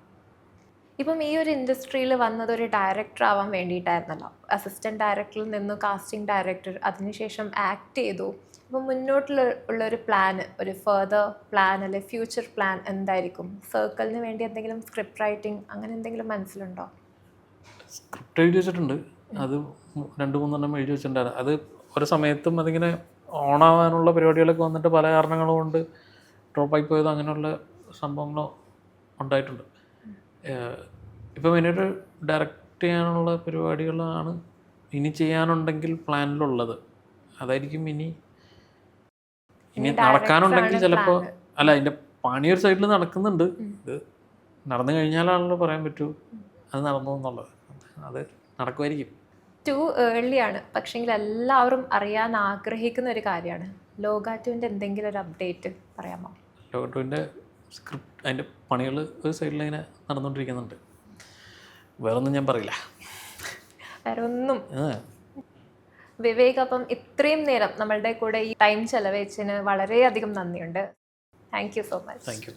Speaker 1: ഇപ്പം ഈ ഒരു ഇൻഡസ്ട്രിയിൽ വന്നത് ഒരു ഡയറക്ടർ ആവാൻ വേണ്ടിയിട്ടായിരുന്നല്ലോ. അസിസ്റ്റൻറ്റ് ഡയറക്ടറിൽ നിന്ന് കാസ്റ്റിംഗ് ഡയറക്ടർ, അതിനുശേഷം ആക്ട് ചെയ്തു. അപ്പം മുന്നോട്ടുള്ള ഒരു പ്ലാൻ, ഒരു ഫർദർ പ്ലാൻ അല്ലെ ഫ്യൂച്ചർ പ്ലാൻ എന്തായിരിക്കും? സർക്കിളിന് വേണ്ടി എന്തെങ്കിലും സ്ക്രിപ്റ്റ് റൈറ്റിംഗ് അങ്ങനെ എന്തെങ്കിലും മനസ്സിലുണ്ടോ?
Speaker 2: സ്ക്രിപ്റ്റ് എഴുതി വെച്ചിട്ടുണ്ട്. അത് 2-3 എഴുതി വെച്ചിട്ടുണ്ടായിരുന്നു. അത് ഒരു സമയത്തും അതിങ്ങനെ ഓണാവാനുള്ള പരിപാടികളൊക്കെ വന്നിട്ട് പല കാരണങ്ങളും കൊണ്ട് ഡ്രോപ്പായി പോയത്, അങ്ങനെയുള്ള സംഭവങ്ങളോ ഉണ്ടായിട്ടുണ്ട്. ഇപ്പം മെയിനായിട്ട് ഡയറക്റ്റ് ചെയ്യാനുള്ള പരിപാടികളാണ് ഇനി ചെയ്യാനുണ്ടെങ്കിൽ പ്ലാനിലുള്ളത്. അതായിരിക്കും ഇനി നടക്കാനുണ്ടെങ്കിൽ ചിലപ്പോൾ അല്ല, അതിൻ്റെ പണിയൊരു സൈഡിൽ നടക്കുന്നുണ്ട്. ഇത് നടന്നു കഴിഞ്ഞാലാണല്ലോ പറയാൻ പറ്റൂ അത് നടന്നു എന്നുള്ളത്. അത് നടക്കുമായിരിക്കും.
Speaker 1: ടു ഏർലി ആണ്, പക്ഷെങ്കിൽ എല്ലാവരും അറിയാൻ ആഗ്രഹിക്കുന്ന ഒരു കാര്യമാണ്. ലോക 2ൻ്റെ എന്തെങ്കിലും ഒരു അപ്ഡേറ്റ് പറയാമോ?
Speaker 2: ലോക 2ൻ്റെ സ്ക്രിപ്റ്റ്, അതിൻ്റെ പണികൾ ഒരു സൈഡിൽ ഇങ്ങനെ നടന്നുകൊണ്ടിരിക്കുന്നുണ്ട്. വേറൊന്നും ഞാൻ പറയില്ല.
Speaker 1: വേറെ ഒന്നും. വിവേക്, അപ്പം ഇത്രയും നേരം നമ്മളുടെ കൂടെ ഈ ടൈം ചെലവഴിച്ചതിന് വളരെയധികം നന്ദിയുണ്ട്. Thank you so much.
Speaker 2: Thank you.